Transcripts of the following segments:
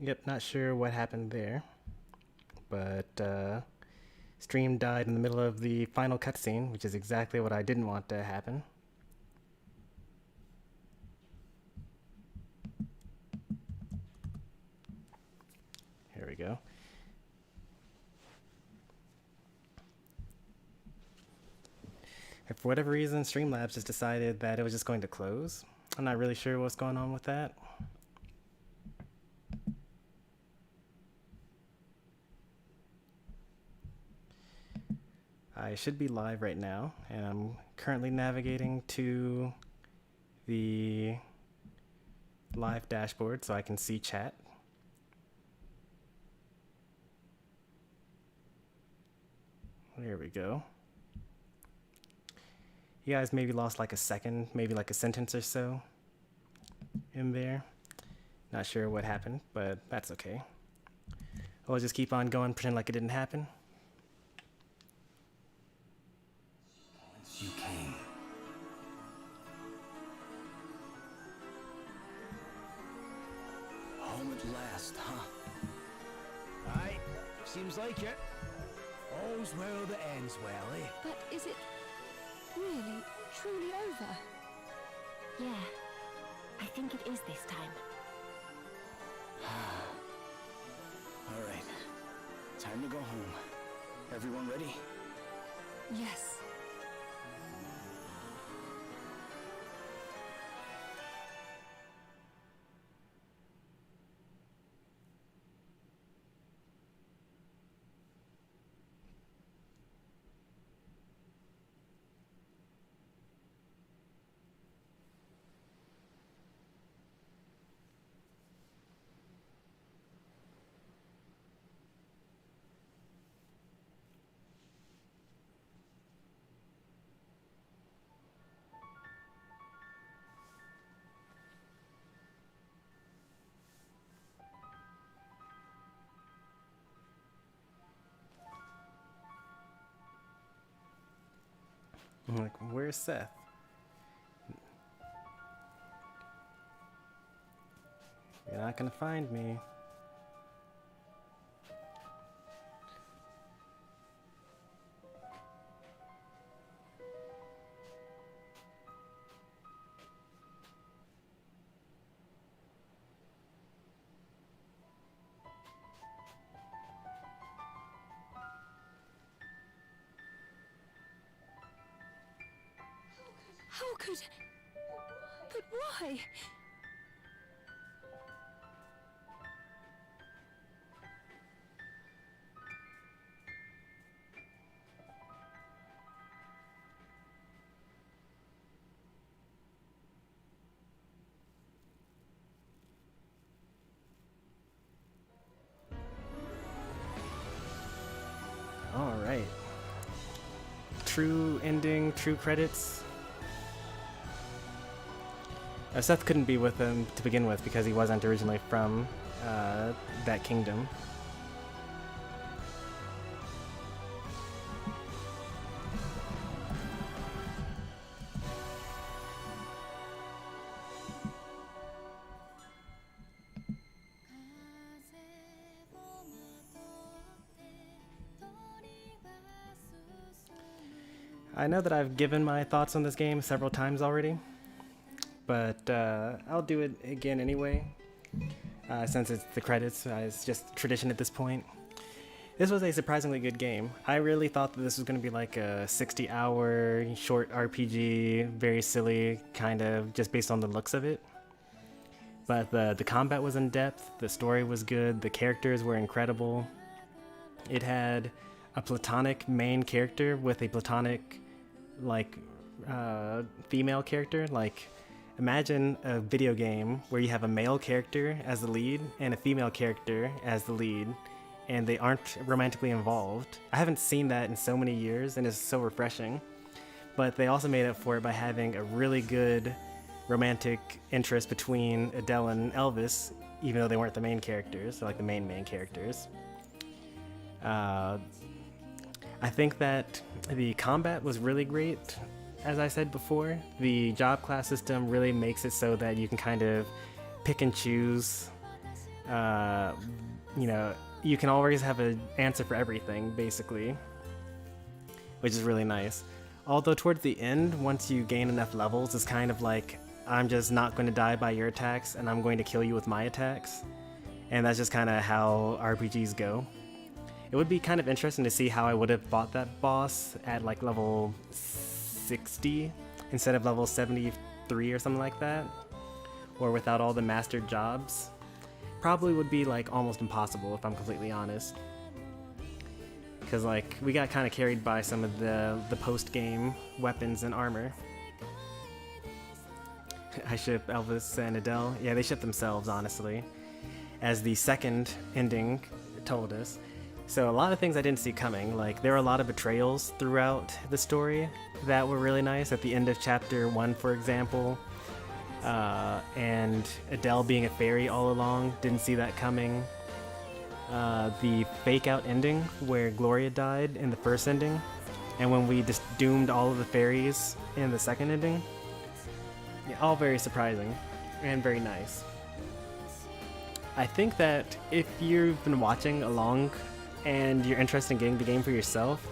Yep, not sure what happened there, but stream died in the middle of the final cutscene, which is exactly what I didn't want to happen. Here we go. And for whatever reason, Streamlabs just decided that it was just going to close. I'm not really sure what's going on with that. I should be live right now, and I'm currently navigating to the live dashboard so I can see chat. There we go. You guys maybe lost like a second, maybe like a sentence or so in there. Not sure what happened, but that's okay. I'll just keep on going, pretend like it didn't happen. You came. Home at last, huh? Aye, seems like it. All's well that ends well, eh? But is it really, truly over? Yeah, I think it is this time. All right, time to go home. Everyone ready? Yes. I'm like, where's Seth? You're not gonna find me. How could... But why? All right. True ending, true credits. Seth couldn't be with them to begin with because he wasn't originally from that kingdom. I know that I've given my thoughts on this game several times already, but I'll do it again anyway, since it's the credits. It's just tradition at this point. This was a surprisingly good game. I really thought that this was going to be like a 60-hour short RPG, very silly, kind of, just based on the looks of it. But the combat was in depth, the story was good, the characters were incredible. It had a platonic main character with a platonic, like, female character. Like, imagine a video game where you have a male character as the lead and a female character as the lead, and they aren't romantically involved. I haven't seen that in so many years, and it's so refreshing. But they also made up for it by having a really good romantic interest between Adele and Elvis, even though they weren't the main characters, like the main characters. I think that the combat was really great. As I said before, the job class system really makes it so that you can kind of pick and choose you know, you can always have an answer for everything, basically, which is really nice. Although towards the end, once you gain enough levels, it's kind of like, I'm just not going to die by your attacks, and I'm going to kill you with my attacks. And that's just kind of how RPGs go. It would be kind of interesting to see how I would have fought that boss at like level 60 instead of level 73 or something like that, or without all the mastered jobs. Probably would be like almost impossible, if I'm completely honest, because like we got kind of carried by some of the post-game weapons and armor. I ship Elvis and Adele. Yeah, they ship themselves, honestly, as the second ending told us. So a lot of things I didn't see coming. Like, there were a lot of betrayals throughout the story that were really nice. At the end of chapter 1, for example, and Adele being a fairy all along, didn't see that coming. The fake out ending where Gloria died in the first ending, and when we just doomed all of the fairies in the second ending. Yeah, all very surprising and very nice. I think that if you've been watching along and you're interested in getting the game for yourself,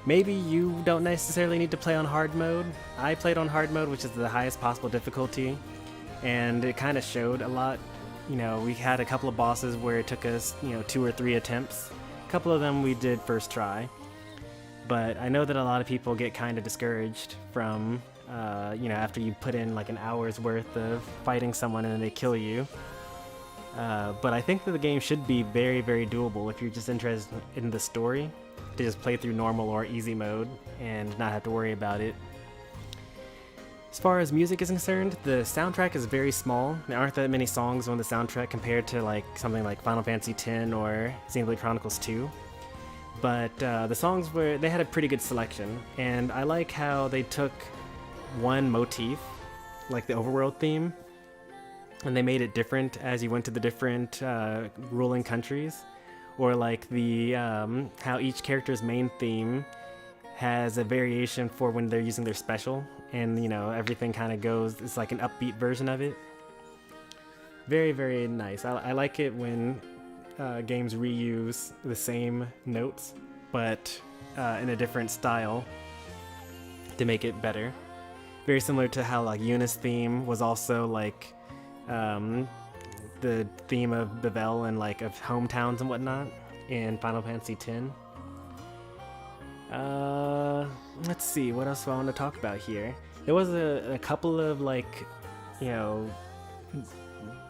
maybe you don't necessarily need to play on hard mode. I played on hard mode, which is the highest possible difficulty, and it kind of showed a lot. You know, we had a couple of bosses where it took us, 2 or 3 attempts. A couple of them we did first try. But I know that a lot of people get kind of discouraged from, after you put in like an hour's worth of fighting someone and then they kill you. But I think that the game should be very, very doable if you're just interested in the story, to just play through normal or easy mode and not have to worry about it. As far as music is concerned, the soundtrack is very small. There aren't that many songs on the soundtrack compared to like something like Final Fantasy X or Xenoblade Chronicles 2. But the songs they had a pretty good selection, and I like how they took one motif, like the overworld theme, and they made it different as you went to the different ruling countries, or like the how each character's main theme has a variation for when they're using their special, and everything kind of goes, it's like an upbeat version of it. Very, very nice. I like it when games reuse the same notes but in a different style to make it better. Very similar to how like Eunice's theme was also like the theme of Bevel and like of hometowns and whatnot in Final Fantasy X. Let's see, what else do I want to talk about here? There was a couple of like,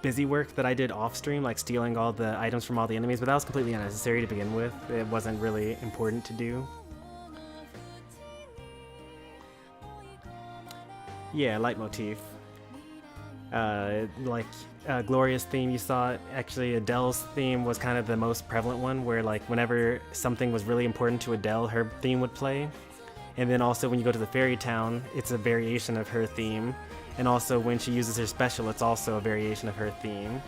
busy work that I did off stream, like stealing all the items from all the enemies, but that was completely unnecessary to begin with. It wasn't really important to do. Yeah, leitmotif. Gloria's theme, you saw it. Actually, Adele's theme was kind of the most prevalent one, where like whenever something was really important to Adele, her theme would play. And then also when you go to the fairy town, it's a variation of her theme. And also when she uses her special, it's also a variation of her theme.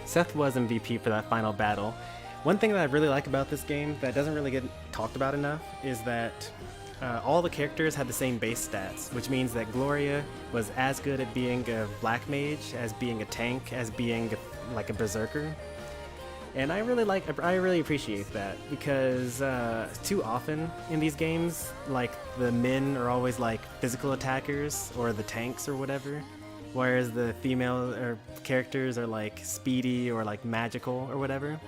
Seth was MVP for that final battle. One thing that I really like about this game that doesn't really get talked about enough is that all the characters had the same base stats, which means that Gloria was as good at being a black mage, as being a tank, as being like a berserker. And I really appreciate that, because too often in these games, like the men are always like physical attackers or the tanks or whatever, whereas the female or characters are like speedy or like magical or whatever.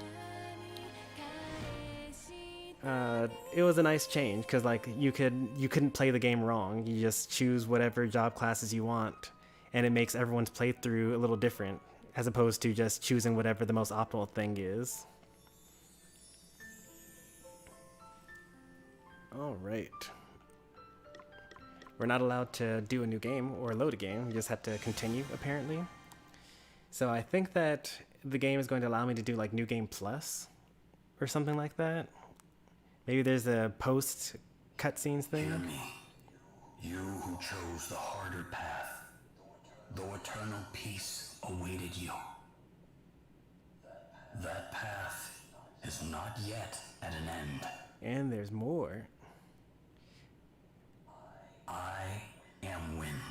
It was a nice change, because like you couldn't play the game wrong. You just choose whatever job classes you want, and it makes everyone's playthrough a little different, as opposed to just choosing whatever the most optimal thing is. Alright. We're not allowed to do a new game or load a game. We just have to continue, apparently. So I think that the game is going to allow me to do like New Game Plus or something like that. Maybe there's a post cutscenes thing. Hear me. You who chose the harder path, though eternal peace awaited you. That path is not yet at an end. And there's more. I am wind.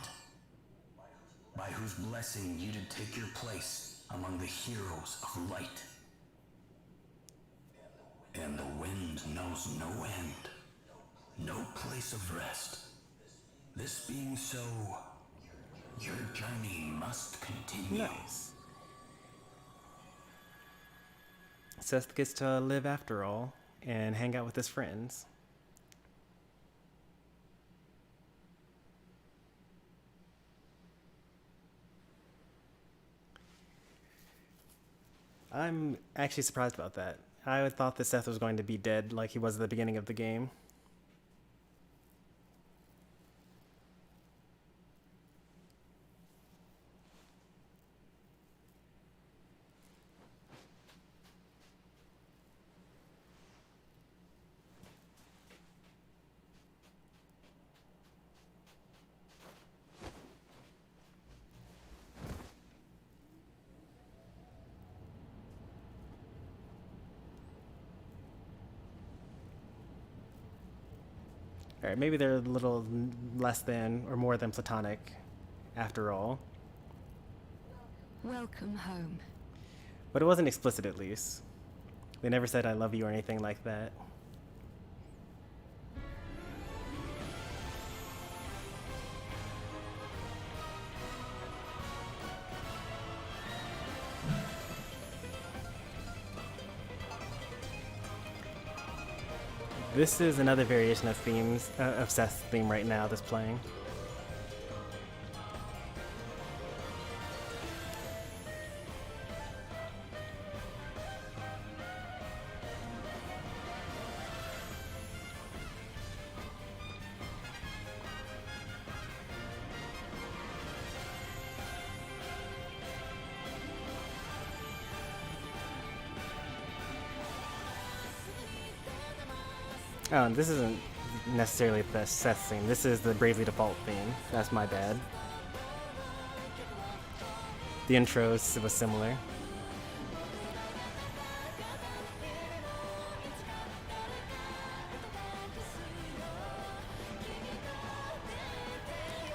by whose blessing you did take your place among the heroes of light. And the wind knows no end, no place of rest. This being so, your journey must continue. Nice. Seth gets to live after all and hang out with his friends. I'm actually surprised about that. I thought that Seth was going to be dead like he was at the beginning of the game. Alright, maybe they're a little less than or more than platonic after all. Welcome home. But it wasn't explicit, at least. They never said I love you or anything like that. This is another variation of themes, of Seth's theme right now that's playing. Oh, and this isn't necessarily the Seth theme. This is the Bravely Default theme. That's my bad. The intro was similar.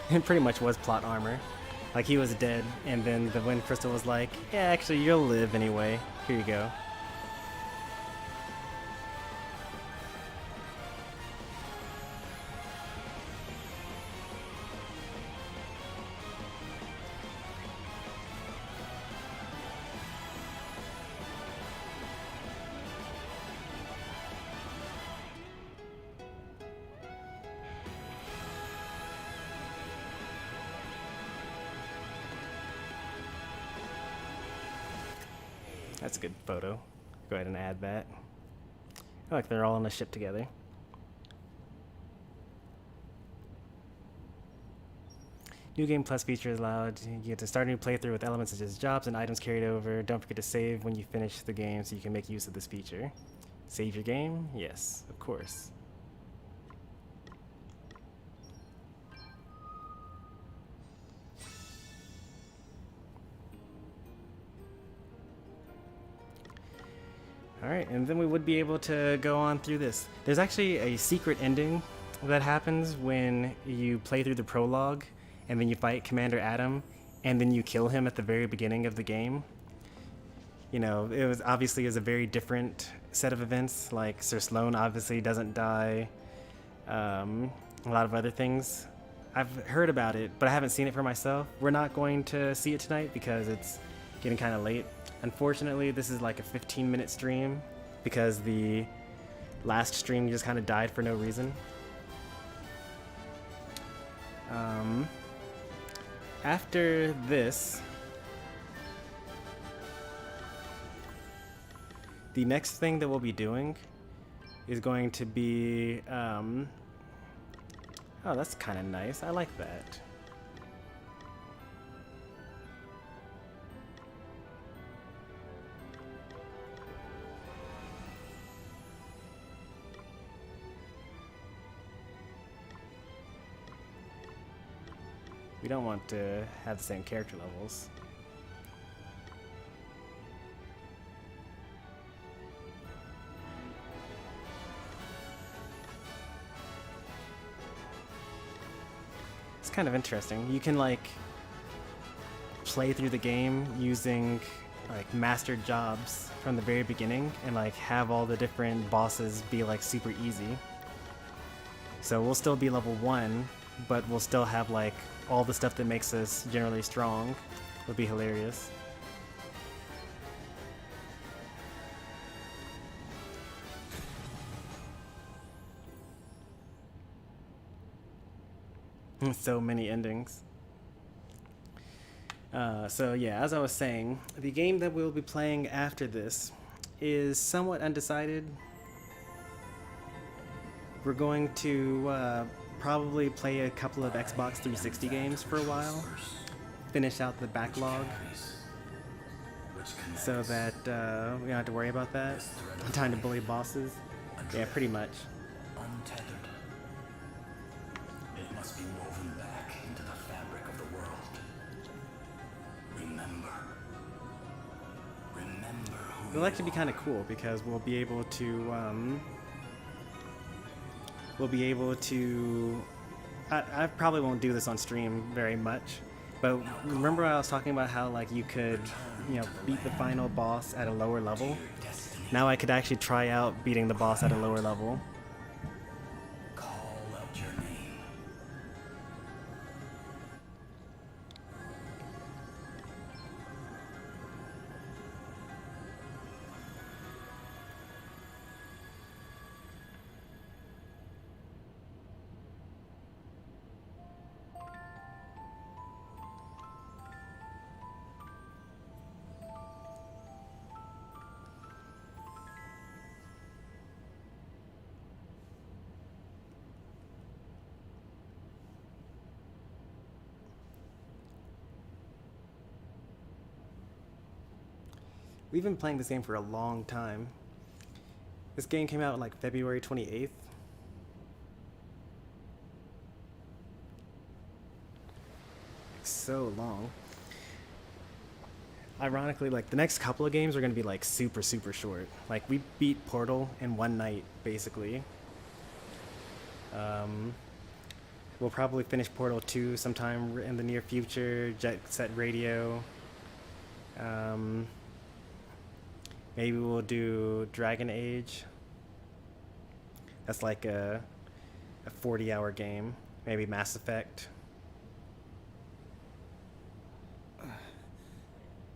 It pretty much was plot armor. Like, he was dead, and then the Wind Crystal was like, yeah, actually, you'll live anyway. Here you go. That's a good photo. Go ahead and add that. Oh, look, they're all on a ship together. New Game Plus features allowed. You get to start a new playthrough with elements such as jobs and items carried over. Don't forget to save when you finish the game so you can make use of this feature. Save your game? Yes, of course. Alright, and then we would be able to go on through this. There's actually a secret ending that happens when you play through the prologue, and then you fight Commander Adam, and then you kill him at the very beginning of the game. You know, it was obviously a very different set of events. Like, Sir Sloan obviously doesn't die. A lot of other things. I've heard about it, but I haven't seen it for myself. We're not going to see it tonight because it's getting kind of late. Unfortunately, this is like a 15-minute stream because the last stream just kind of died for no reason. After this, the next thing that we'll be doing is going to be, oh, that's kind of nice. I like that. We don't want to have the same character levels. It's kind of interesting. You can, like, play through the game using like mastered jobs from the very beginning and like have all the different bosses be like super easy. So we'll still be level 1, but we'll still have like all the stuff that makes us generally strong. Would be hilarious. So many endings. So yeah, as I was saying, the game that we'll be playing after this is somewhat undecided. We're going to probably play a couple of Xbox 360 games for a while, finish out the backlog, so that we don't have to worry about that. Time to bully bosses. Yeah, pretty much. Untethered. It must be woven back into the fabric of the world. Remember who It'll actually be kind of cool because we'll be able to I probably won't do this on stream very much, but remember I was talking about how like you could, you know, beat the final boss at a lower level? Now I could actually try out beating the boss at a lower level. call out your name. We've been playing this game for a long time. This game came out like February 28th. So long. Ironically, like the next couple of games are going to be like super short. Like we beat Portal in one night, basically. We'll probably finish Portal 2 sometime in the near future. Jet Set Radio. Maybe we'll do Dragon Age. That's like a 40-hour game. Maybe Mass Effect.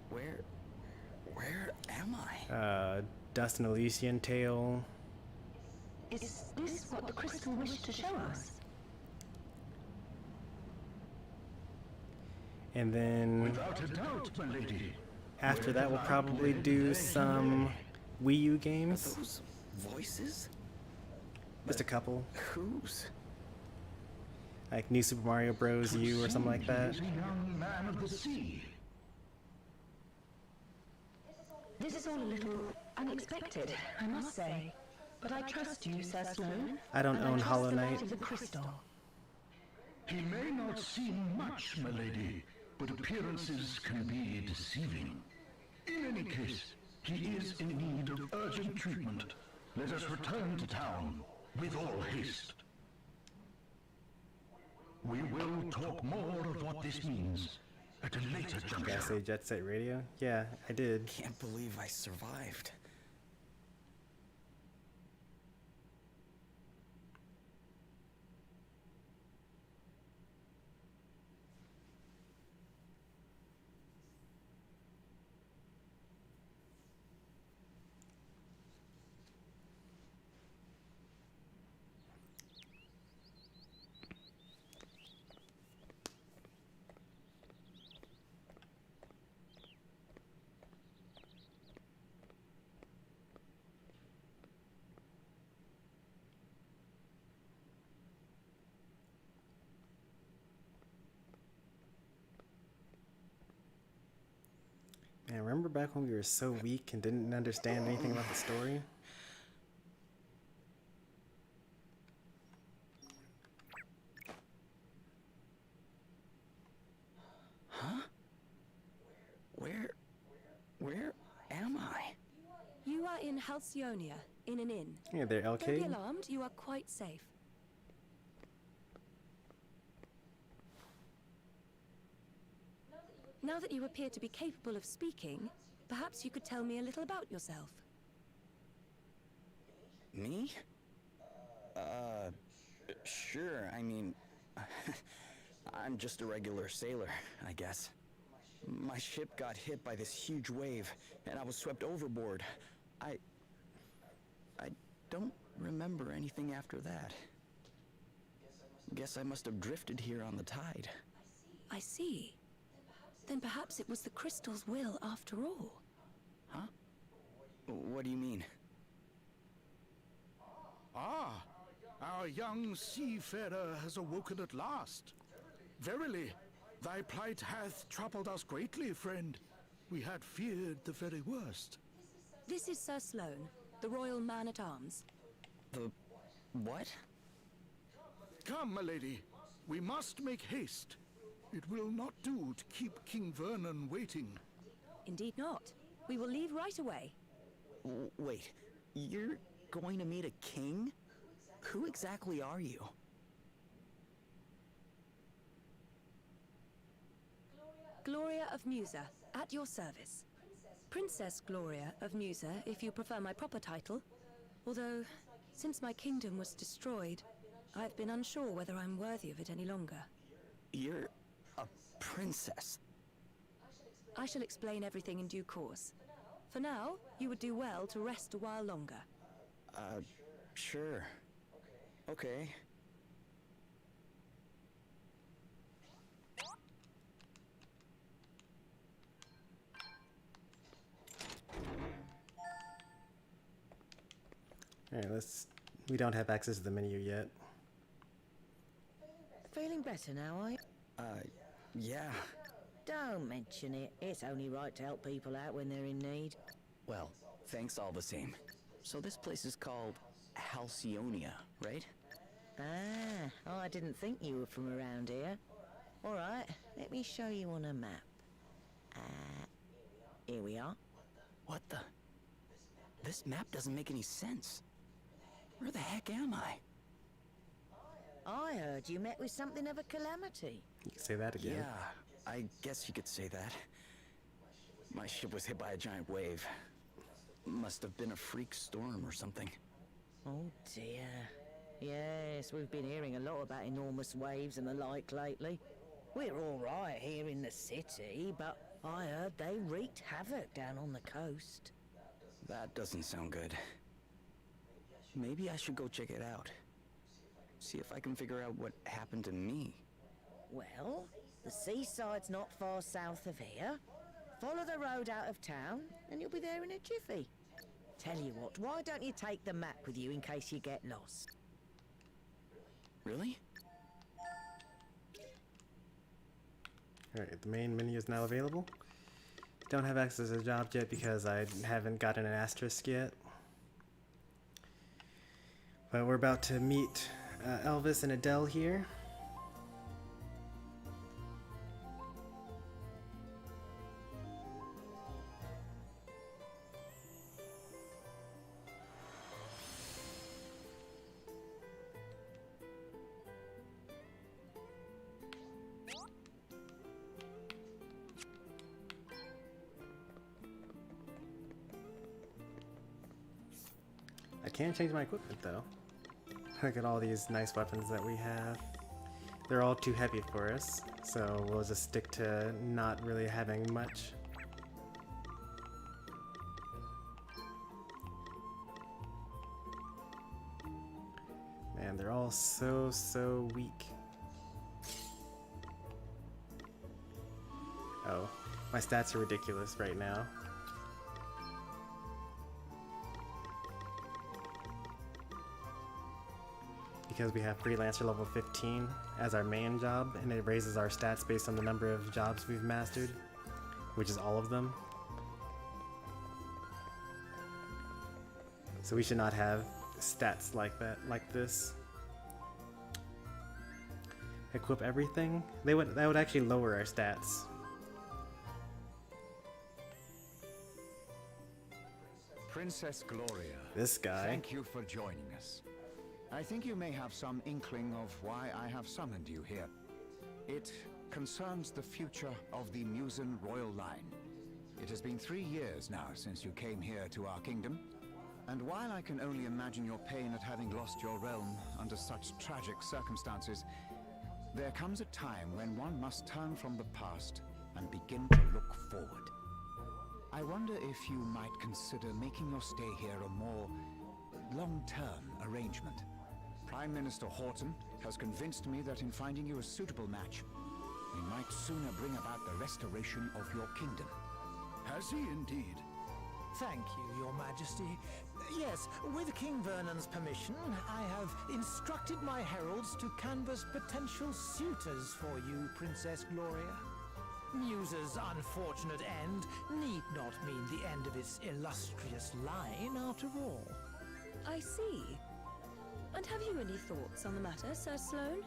Where am I? Dust and Elysian Tale. Is this what the crystal wished to show us? And then Without a doubt, my lady. after that we'll probably do some Wii U games. Those voices? Just a couple. Whose? Like New Super Mario Bros. U or something like that. He is a young man of the sea. This is all a little unexpected, I must say. But I trust you, Sir Sloan. I don't and own I trust Hollow the Knight. light of the crystal. He may not seem much, my lady, but appearances can be deceiving. In any case, he is in need of urgent treatment. Let us return to town with all haste. We will talk more of what this means at a later Did I juncture. say Jet Set Radio? Yeah, I did. Can't believe I survived. Man, remember back when we were so weak and didn't understand anything about the story? Huh? Where am I? You are in Halcyonia, in an inn. Yeah, there, Don't be LK. alarmed, you are quite safe. Now that you appear to be capable of speaking, perhaps you could tell me a little about yourself. Me? Sure, I mean... I'm just a regular sailor, I guess. My ship got hit by this huge wave, and I was swept overboard. I don't remember anything after that. Guess I must have drifted here on the tide. I see. Then perhaps it was the crystal's will after all. Huh? What do you mean? Ah, our young seafarer has awoken at last. Verily, thy plight hath troubled us greatly, friend. We had feared the very worst. This is Sir Sloane, the Royal Man-at-Arms. The... what? Come, my lady. We must make haste. It will not do to keep King Vernon waiting. Indeed not. We will leave right away. Wait, you're going to meet a king? Who exactly are you? Gloria of Musa, at your service. Princess Gloria of Musa, if you prefer my proper title. Although, since my kingdom was destroyed, I've been unsure whether I'm worthy of it any longer. You're a princess. I shall explain everything in due course. For now, you would do well to rest a while longer. Sure. Okay. Alright, we don't have access to the menu yet. Feeling better now, are you? Yeah. Don't mention it. It's only right to help people out when they're in need. Well, thanks all the same. So this place is called Halcyonia, right? Ah, I didn't think you were from around here. All right, let me show you on a map. Here we are. What the? This map doesn't make any sense. Where the heck am I? I heard you met with something of a calamity. You can say that again. Yeah, I guess you could say that. My ship was hit by a giant wave. Must have been a freak storm or something. Oh dear. Yes, we've been hearing a lot about enormous waves and the like lately. We're all right here in the city, but I heard they wreaked havoc down on the coast. That doesn't sound good. Maybe I should go check it out. See if I can figure out what happened to me. Well, the seaside's not far south of here. Follow the road out of town, and you'll be there in a jiffy. Tell you what, why don't you take the map with you in case you get lost? Really? Alright, the main menu is now available. Don't have access to the job yet because I haven't gotten an asterisk yet. But we're about to meet Elvis and Adele here. I can change my equipment though. Look at all these nice weapons that we have. They're all too heavy for us, so we'll just stick to not really having much. Man, they're all so weak. Oh, my stats are ridiculous right now. Because we have Freelancer level 15 as our main job, and it raises our stats based on the number of jobs we've mastered, which is all of them. So we should not have stats like that, like this. Equip everything? That would actually lower our stats. Princess Gloria. This guy. Thank you for joining us. I think you may have some inkling of why I have summoned you here. It concerns the future of the Musen royal line. It has been 3 years now since you came here to our kingdom, and while I can only imagine your pain at having lost your realm under such tragic circumstances, there comes a time when one must turn from the past and begin to look forward. I wonder if you might consider making your stay here a more long-term arrangement. Prime Minister Horton has convinced me that in finding you a suitable match, we might sooner bring about the restoration of your kingdom. Has he indeed? Thank you, Your Majesty. Yes, with King Vernon's permission, I have instructed my heralds to canvass potential suitors for you, Princess Gloria. Musa's unfortunate end need not mean the end of its illustrious line, after all. I see. And have you any thoughts on the matter, Sir Sloane?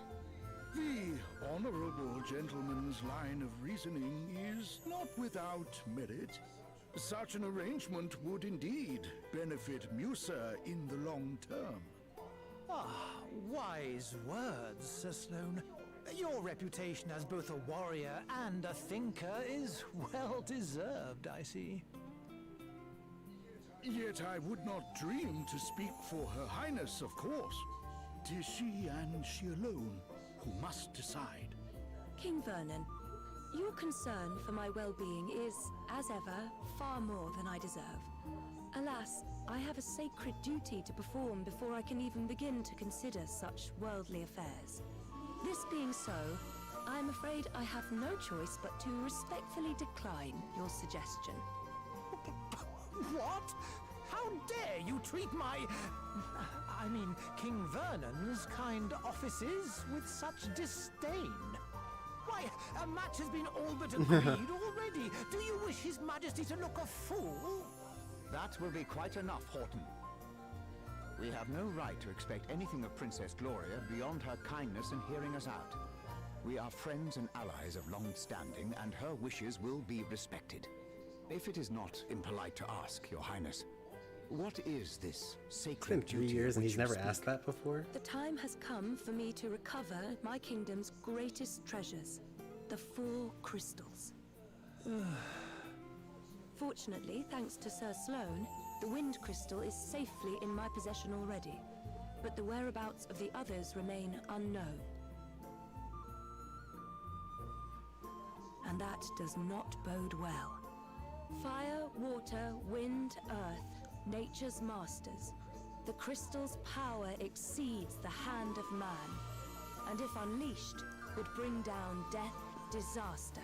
The honorable gentleman's line of reasoning is not without merit. Such an arrangement would indeed benefit Musa in the long term. Ah, wise words, Sir Sloane. Your reputation as both a warrior and a thinker is well deserved, I see. Yet I would not dream to speak for Her Highness, of course. 'Tis she and she alone who must decide. King Vernon, your concern for my well-being is, as ever, far more than I deserve. Alas, I have a sacred duty to perform before I can even begin to consider such worldly affairs. This being so, I am afraid I have no choice but to respectfully decline your suggestion. What? How dare you treat King Vernon's kind offices with such disdain? Why, a match has been all but agreed already. Do you wish His Majesty to look a fool? That will be quite enough, Horton. We have no right to expect anything of Princess Gloria beyond her kindness in hearing us out. We are friends and allies of long standing, and her wishes will be respected. If it is not impolite to ask, Your Highness, what is this sacred It's been 3 duty years of and which he's you never speak? asked that before. The time has come for me to recover my kingdom's greatest treasures, the 4 crystals. Fortunately, thanks to Sir Sloane, the wind crystal is safely in my possession already, but the whereabouts of the others remain unknown. And that does not bode well. Fire, water, wind, earth, nature's masters. The crystal's power exceeds the hand of man, and if unleashed, would bring down death, disaster,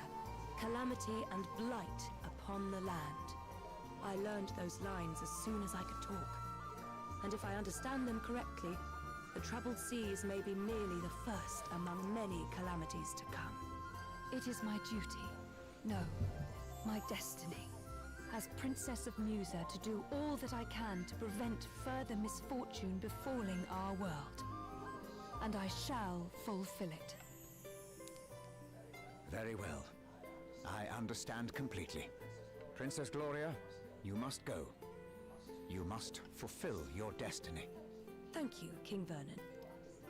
calamity and blight upon the land. I learned those lines as soon as I could talk, and if I understand them correctly, the troubled seas may be merely the first among many calamities to come. It is my duty, no, my destiny, as Princess of Musa, to do all that I can to prevent further misfortune befalling our world. And I shall fulfill it. Very well. I understand completely. Princess Gloria, you must go. You must fulfill your destiny. Thank you, King Vernon.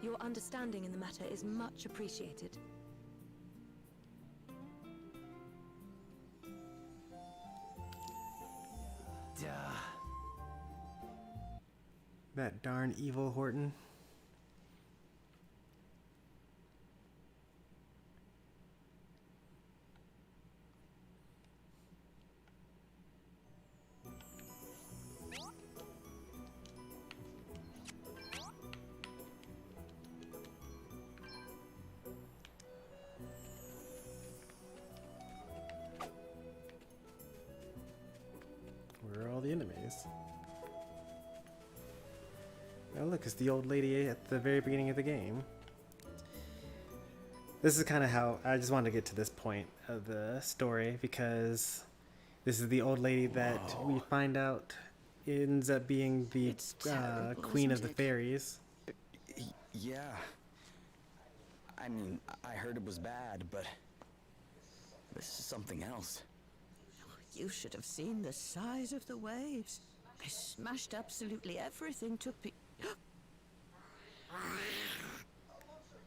Your understanding in the matter is much appreciated. That darn evil Horton. Where are all the enemies? Oh look, it's the old lady at the very beginning of the game. This is kind of how I just wanted to get to this point of the story, because this is the old lady that we find out ends up being the terrible, queen of isn't the it? fairies. Yeah. I mean, I heard it was bad, but this is something else. You should have seen the size of the waves. They smashed absolutely everything to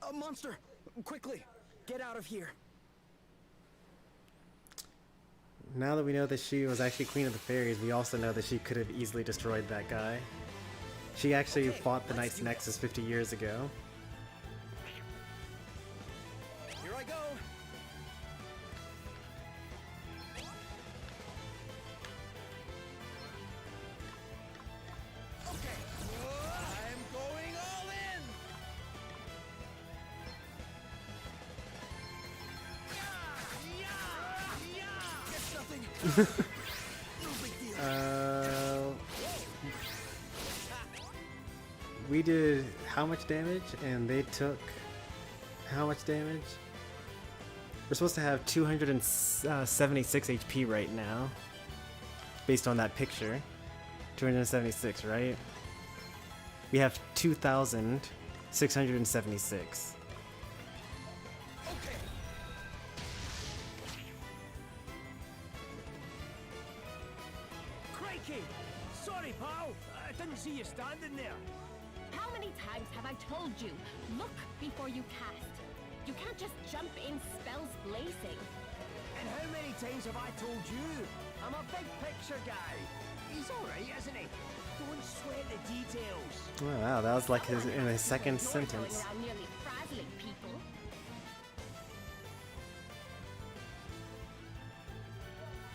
A monster! Quickly, get out of here. now that we know that she was actually Queen of the Fairies, we also know that she could have easily destroyed that guy. She actually fought the Knight's Nexus 50 years ago. Here I go. Okay, I'm going all in. Get something. No big deal. We did how much damage, and they took how much damage? We're supposed to have 276 HP right now, based on that picture. 276, right? We have 2,676. Crikey! Sorry, pal. I didn't see you standing there. How many times have I told you, look before you cast? You can't just jump in spells blazing. And how many times have I told you? I'm a big picture guy. He's alright, isn't he? Don't sweat the details. Oh, wow, that was like in his second sentence. Going around nearly frazzling people.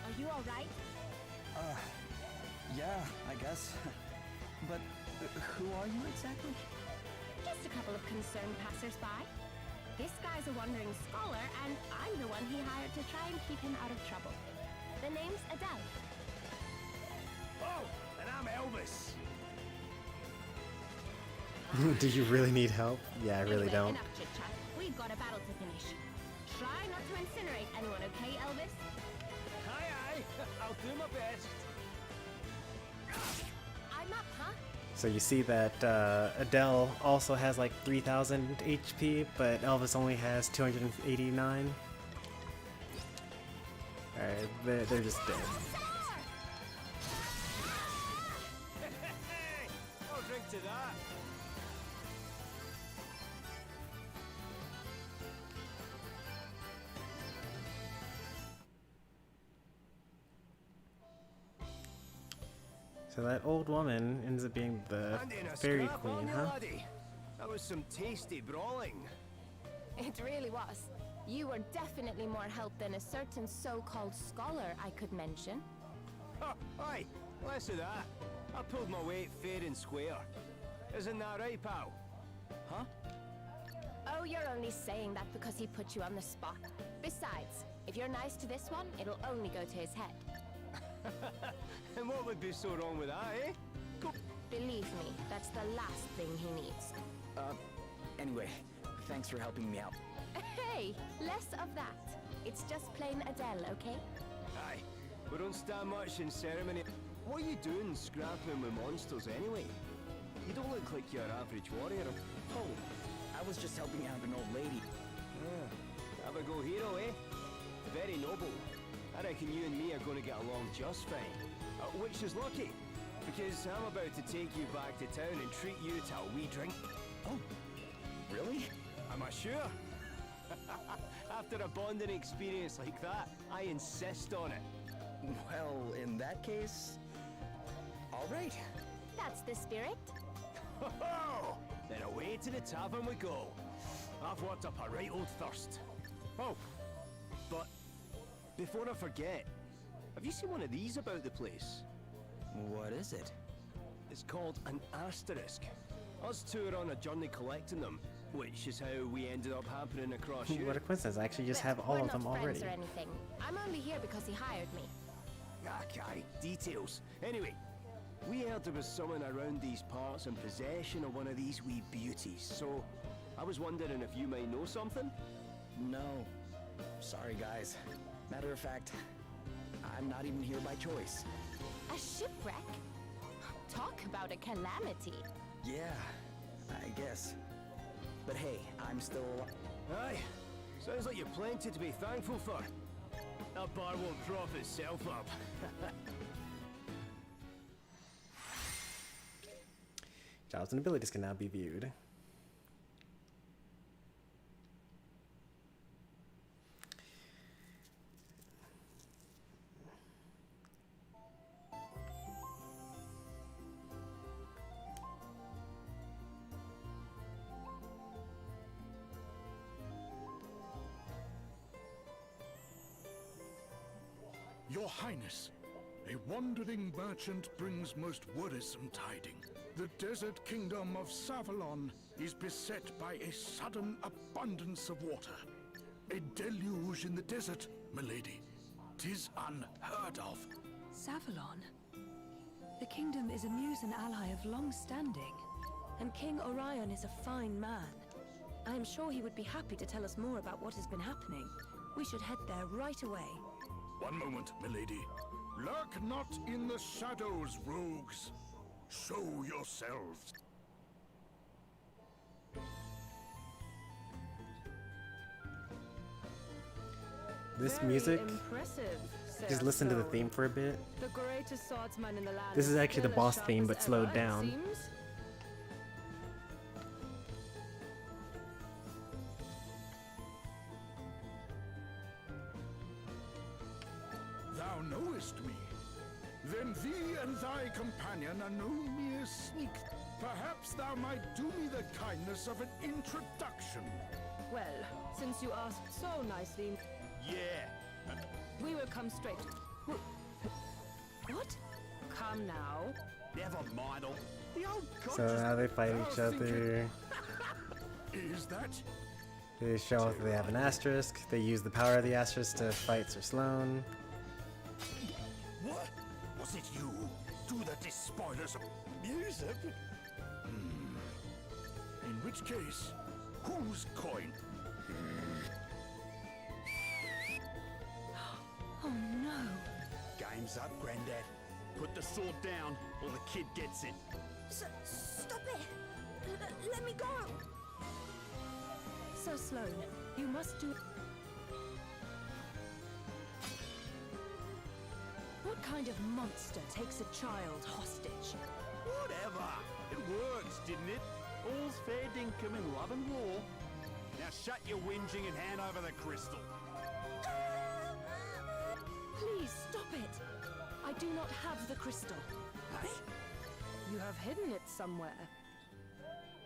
Are you alright? Yeah, I guess. But who are you exactly? Just a couple of concerned passers-by. This guy's a wandering scholar, and I'm the one he hired to try and keep him out of trouble. The name's Adele. Oh, and I'm Elvis. Do you really need help? Yeah, I really Anyway, don't. Enough chit-chat. We've got a battle to finish. Try not to incinerate anyone, okay, Elvis? Aye, aye. I'll do my best. I'm up, huh? So you see that Adele also has like 3,000 HP, but Elvis only has 289. Alright, they're just dead. I'll drink to that. So that old woman ends up being the Handy in a fairy scrap, queen, aren't you, huh? laddie? That was some tasty brawling. It really was. You were definitely more help than a certain so-called scholar I could mention. Oh, aye, less of that. I pulled my weight fair and square. Isn't that right, pal? Huh? Oh, you're only saying that because he put you on the spot. Besides, if you're nice to this one, it'll only go to his head. And what would be so wrong with that, eh? Go. Believe me, that's the last thing he needs. Anyway, thanks for helping me out. Hey, less of that. It's just plain Adele, okay? Aye, we don't stand much in ceremony. What are you doing scrapping with monsters anyway? You don't look like your average warrior. Oh, I was just helping out an old lady. Yeah. Have a go hero, eh? Very noble. I reckon you and me are going to get along just fine. Which is lucky, because I'm about to take you back to town and treat you to a wee drink. Oh, really? Am I sure? After a bonding experience like that, I insist on it. Well, in that case, all right. That's the spirit. Ho-ho! Then away to the tavern we go. I've worked up a right old thirst. Oh, but before I forget, have you seen one of these about the place? What is it? It's called an asterisk. Us two are on a journey collecting them, which is how we ended up happening across you. What a coincidence, I actually just have all of them already. We're not friends or anything. I'm only here because he hired me. Okay, details. Anyway, we heard there was someone around these parts in possession of one of these wee beauties, so I was wondering if you might know something? No. Sorry, guys. Matter of fact, I'm not even here by choice. A shipwreck? Talk about a calamity. Yeah, I guess. But hey, I'm still alive. Aye, sounds like you've plenty to be thankful for. That bar won't prop itself up. Jobs and abilities can now be viewed. Your Highness, a wandering merchant brings most worrisome tiding. The desert kingdom of Savalon is beset by a sudden abundance of water. A deluge in the desert, milady. 'Tis unheard of. Savalon? The kingdom is a Musen ally of long standing, and King Orion is a fine man. I am sure he would be happy to tell us more about what has been happening. We should head there right away. One moment, milady. Lurk not in the shadows, rogues. Show yourselves. This music, Impressive, just listen to the theme for a bit. The greatest swordsman in the land. This is actually the boss theme, but slowed down. Thou knowest me. Then thee and thy companion are no mere sneak. Perhaps thou might do me the kindness of an introduction. Well, since you asked so nicely, Yeah. we will come straight. What? Come now. Never mind. The old So now they fight each other. Is that? They show off that they have an asterisk. They use the power of the asterisk to fight Sir Sloan. What? Was it you? Do the despoilers of music? In which case, whose coin? Oh no. Game's up, Grandad. Put the sword down, or the kid gets it. Stop it! Let me go! Sir Sloan, you must do... What kind of monster takes a child hostage? Whatever. It works, didn't it? All's fair dinkum in love and war. Now shut your whinging and hand over the crystal. Please stop it! I do not have the crystal. Hey? You have hidden it somewhere.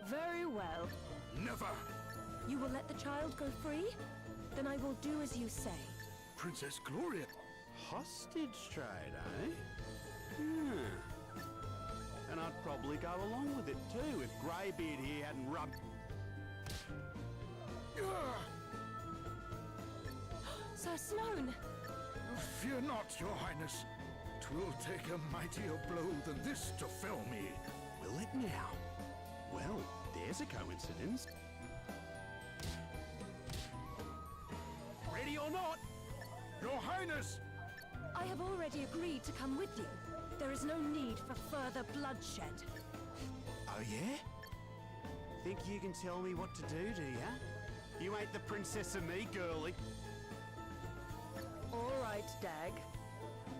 Very well. Never! You will let the child go free? Then I will do as you say. Princess Gloria. Hostage trade, eh? And I'd probably go along with it too if Greybeard here hadn't rubbed... Sir Sloan! Fear not, Your Highness. 'Twill take a mightier blow than this to fell me. Will it now? Well, there's a coincidence. Ready or not? Your Highness! I have already agreed to come with you. There is no need for further bloodshed. Oh yeah? Think you can tell me what to do ya? You ain't the princess of me, girlie. All right, Dag.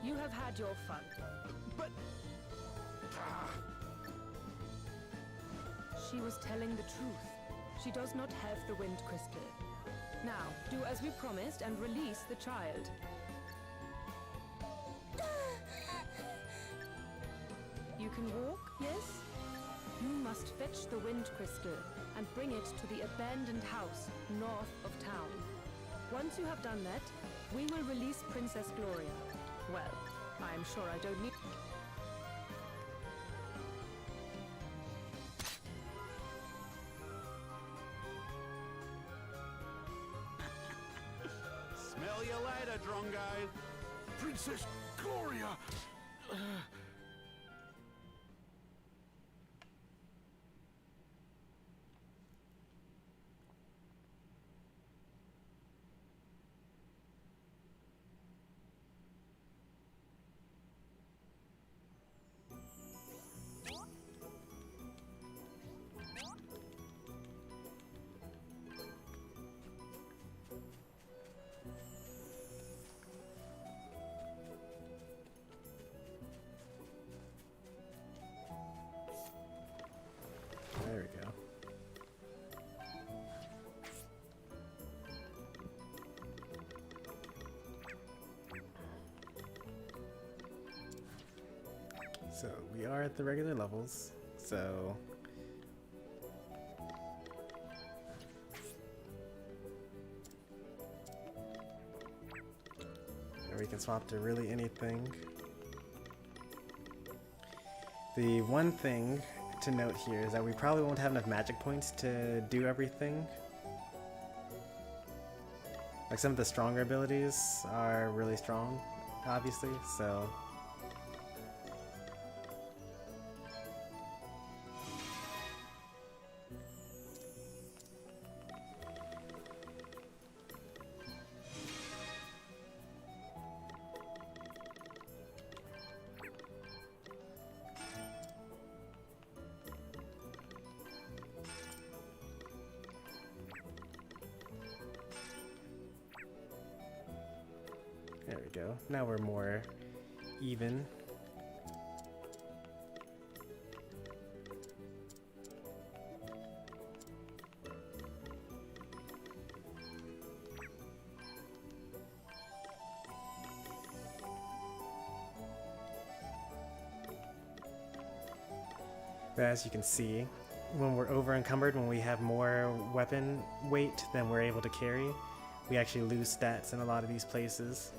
You have had your fun. But... She was telling the truth. She does not have the wind crystal. Now, do as we promised and release the child. You can walk, yes? You must fetch the wind crystal and bring it to the abandoned house north of town. Once you have done that, we will release Princess Gloria. Well, I am sure I don't need... Smell you later, Drongo. Princess Gloria! There we go. So we are at the regular levels, so we can swap to really anything. The one thing to note here is that we probably won't have enough magic points to do everything. Like some of the stronger abilities are really strong, obviously, so. There we go. Now we're more even. But as you can see, when we're over encumbered, when we have more weapon weight than we're able to carry, we actually lose stats in a lot of these places.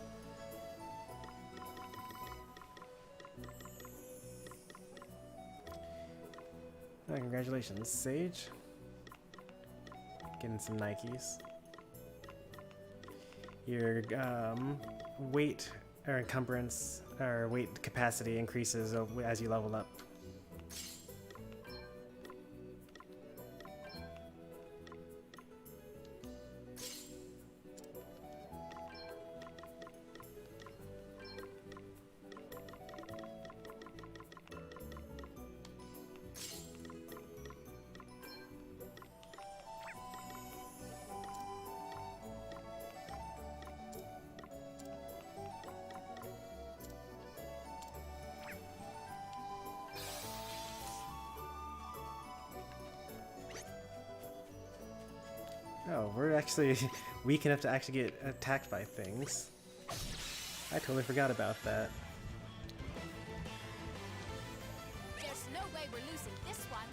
Oh, congratulations, Sage. Getting some Nikes. Your weight or encumbrance or weight capacity increases as you level up. Oh, we're actually weak enough to actually get attacked by things. I totally forgot about that. There's no way we're losing this one.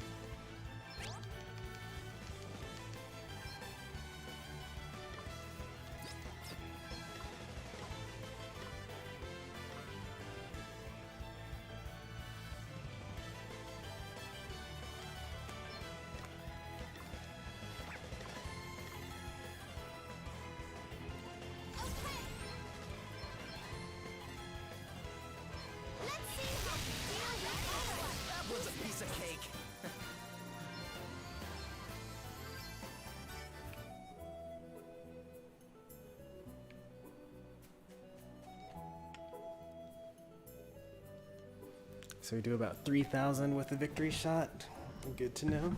So we do about 3,000 with the victory shot. Good to know.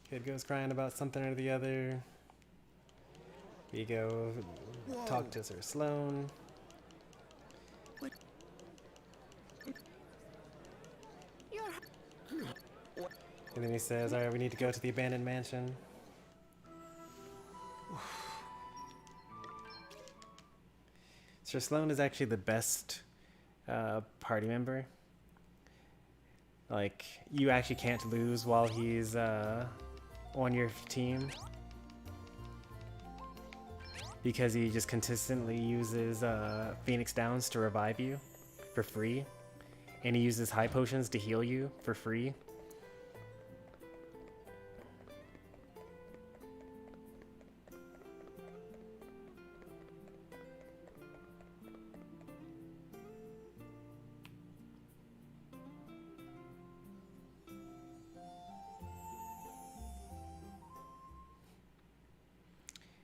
Kid goes crying about something or the other. We go talk to Sir Sloan. And then he says, alright, we need to go to the abandoned mansion. Sir Sloan is actually the best party member. Like, you actually can't lose while he's on your team. Because he just consistently uses Phoenix Downs to revive you for free. And he uses high potions to heal you for free.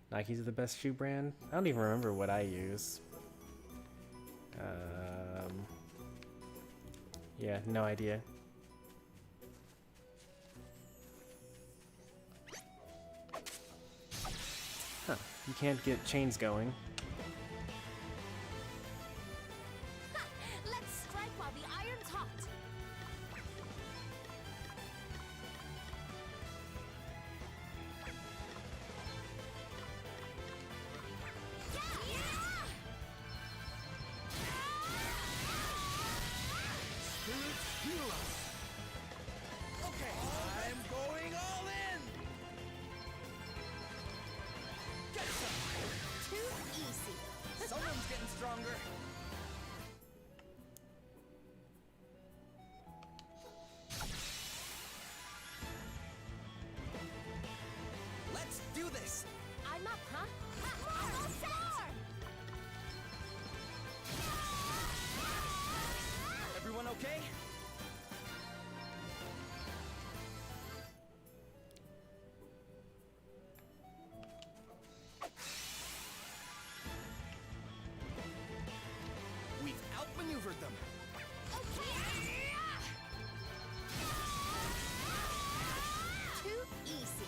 Nike's the best shoe brand. I don't even remember what I use. Yeah, no idea. Huh, you can't get chains going. Let's strike while the iron's hot. Spirits heal us! this? I'm up, huh? I'm all set! Everyone okay? We've outmaneuvered them. Too easy.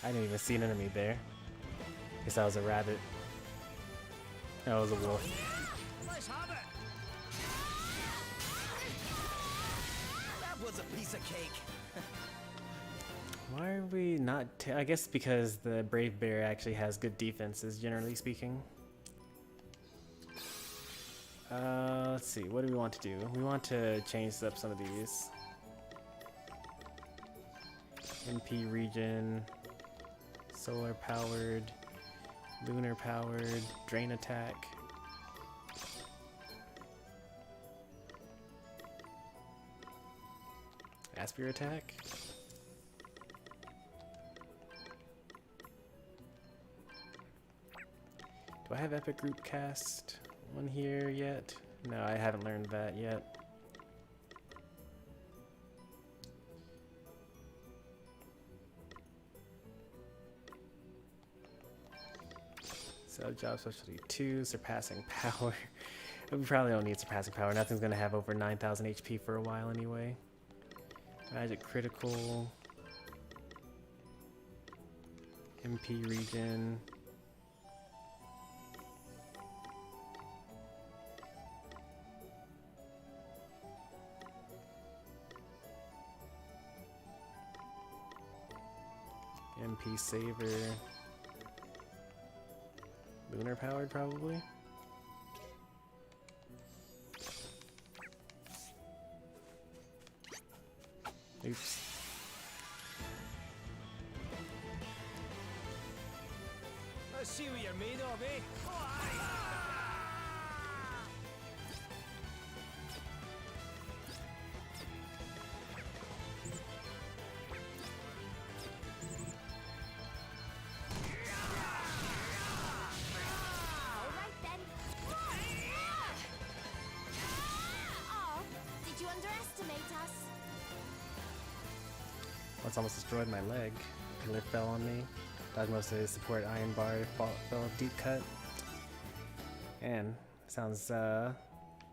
I didn't even see an enemy there. Guess that was a rabbit. That was a wolf. Let's have it. That was a piece of cake. Why are we not? I guess because the Brave Bear actually has good defenses, generally speaking. Let's see. What do we want to do? We want to change up some of these. MP region, solar powered, lunar powered, drain attack. Aspir attack. Do I have epic group cast one here yet? No, I haven't learned that yet. So job specialty 2, surpassing power. We probably don't need surpassing power. Nothing's gonna have over 9,000 HP for a while anyway. Magic critical. MP region. MP saver. Lunar powered, probably. Oops. Let's see what you're made of, eh? It's almost destroyed my leg. Killer fell on me. Dodged most of his support iron bar, fell deep cut. And sounds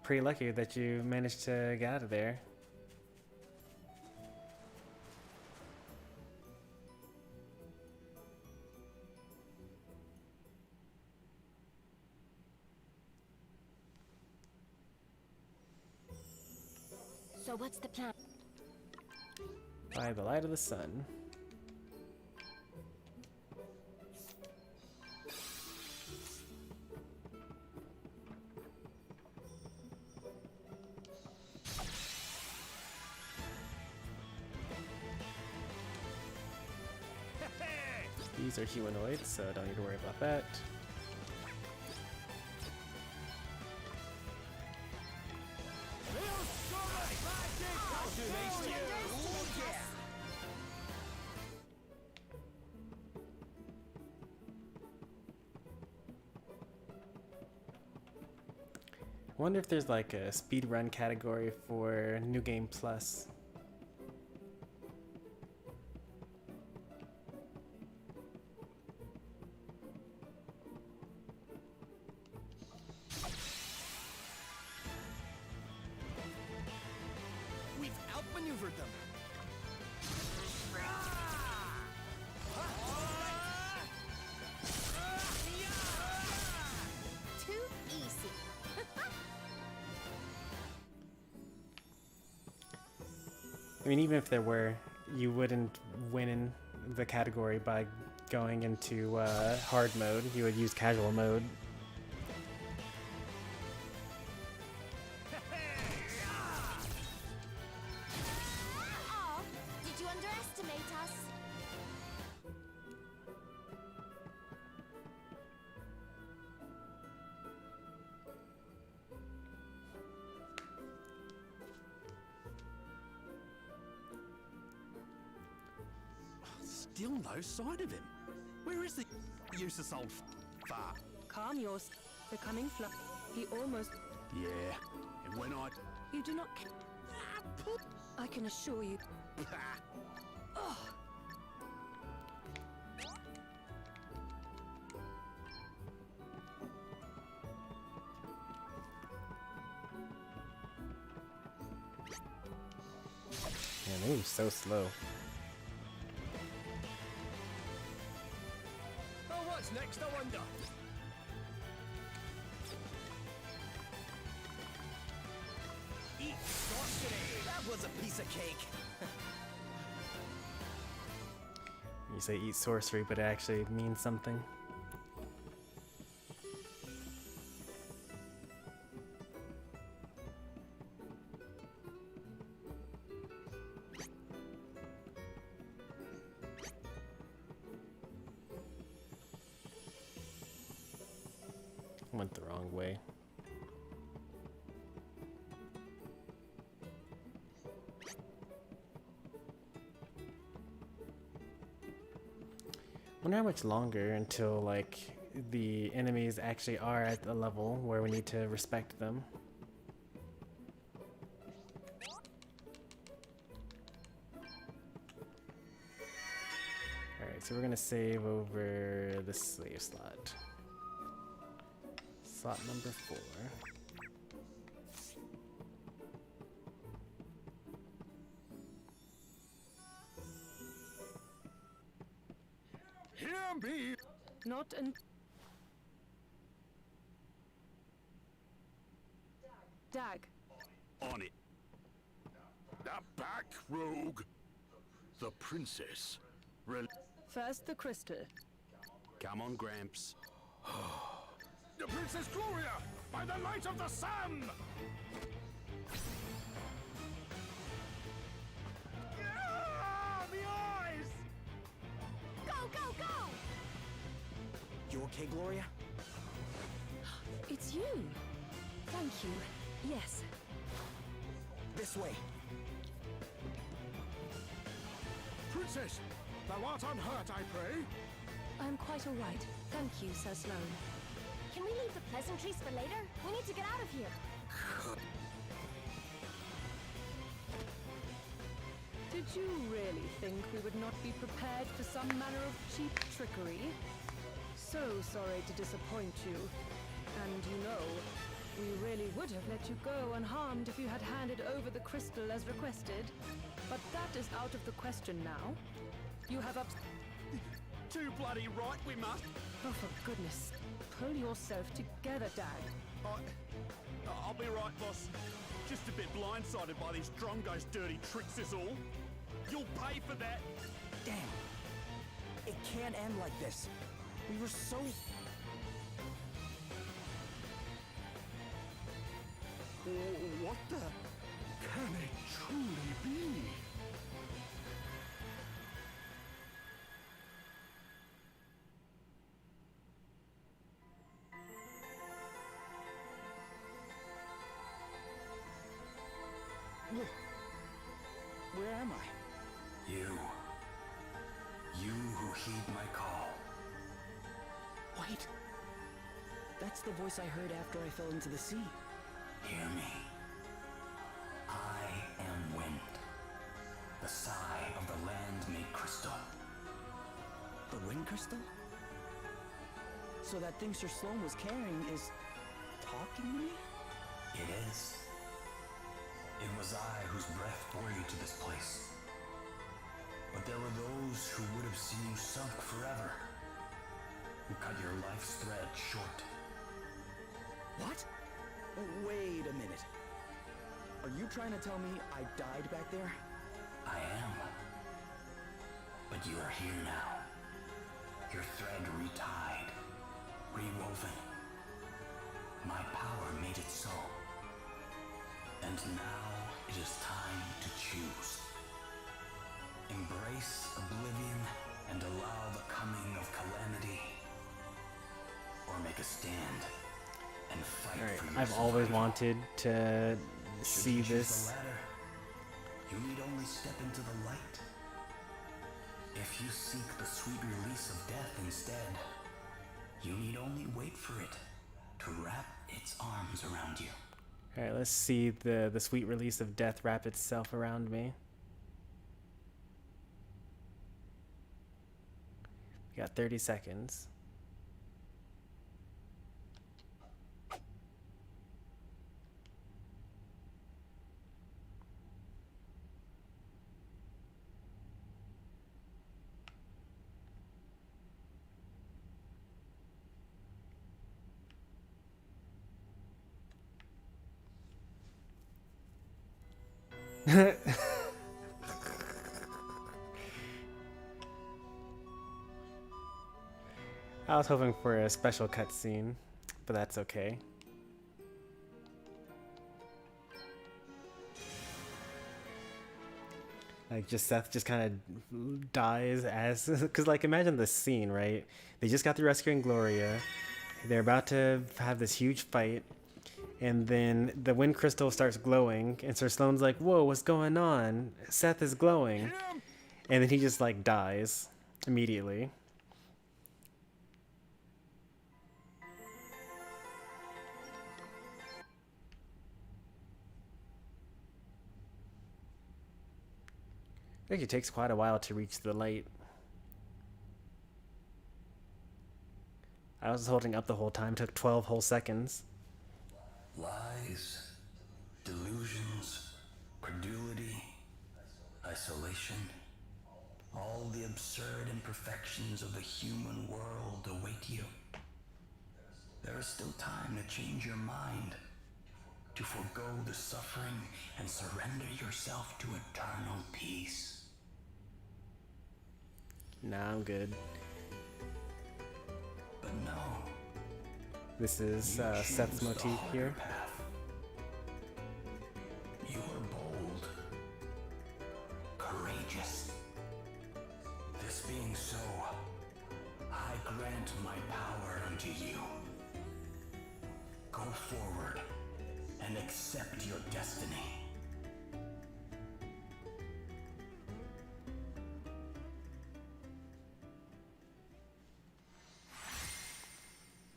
pretty lucky that you managed to get out of there. So what's the plan? By the light of the sun. These are humanoids, so don't need to worry about that. I wonder if there's like a speedrun category for New Game Plus. We've outmaneuvered them. Too easy. I mean, even if there were, you wouldn't win in the category by going into hard mode. You would use casual mode. Oh, Still no sign of him. Where is the useless old fart? Calm yours. Becoming fluff. He almost... Yeah, and when I... You do not... I can assure you. Oh. Man, they move so slow. Oh, what's next, I wonder? Eat sorcery! That was a piece of cake! You say eat sorcery, but it actually means something. Went the wrong way. Wonder how much longer until like the enemies actually are at the level where we need to respect them. Alright, so we're gonna save over the slave slot. Slot number 4. Hear me! Not an... Dag. On it. Now back, rogue! The princess. First the crystal. Come on, Gramps. The Princess Gloria! By the light of the sun! Me eyes! Go, go, go! You okay, Gloria? It's you. Thank you. Yes. This way. Princess, thou art unhurt, I pray? I'm quite all right. Thank you, Sir Sloan. Can we leave the pleasantries for later? We need to get out of here. Did you really think we would not be prepared for some manner of cheap trickery? So sorry to disappoint you. And you know, we really would have let you go unharmed if you had handed over the crystal as requested. But that is out of the question now. You have Too bloody right we must. Oh, for goodness. Pull yourself together, Dad. I'll be right, boss. Just a bit blindsided by these Drongo's dirty tricks is all. You'll pay for that. Damn. It can't end like this. We were so... What the... Can it truly be? Where am I? You who heed my call. Wait. That's the voice I heard after I fell into the sea. Hear me. I am wind. The sigh of the land made crystal. The wind crystal? So that thing Sir Sloan was carrying is... talking to me? It is. It was I whose breath bore you to this place. But there were those who would have seen you sunk forever, who cut your life's thread short. What? Wait a minute. Are you trying to tell me I died back there? I am. But you are here now. Your thread retied, rewoven. My power made it so. And now it is time to choose. Embrace oblivion and allow the coming of calamity, or make a stand and fight for your I've always wanted to see you choose this. the latter, you need only step into the light. If you you seek the sweet release of death instead, you need only wait for it to wrap its arms around you. Alright, let's see the sweet release of death wrap itself around me. We got 30 seconds. I was hoping for a special cutscene, but that's okay. Like, just Seth just kind of dies as... Because, like, imagine this scene, right? They just got through rescuing Gloria. They're about to have this huge fight. And then the wind crystal starts glowing. And Sir Sloane's like, whoa, what's going on? Seth is glowing. And then he just, like, dies immediately. I think it takes quite a while to reach the light. I was holding up the whole time, took 12 whole seconds. Lies, delusions, credulity, isolation, all the absurd imperfections of the human world await you. There is still time to change your mind, to forego the suffering and surrender yourself to eternal peace. Nah, I'm good. But no. This is Seth's motif here. You are bold, courageous. This being so, I grant my power unto you. Go forward and accept your destiny.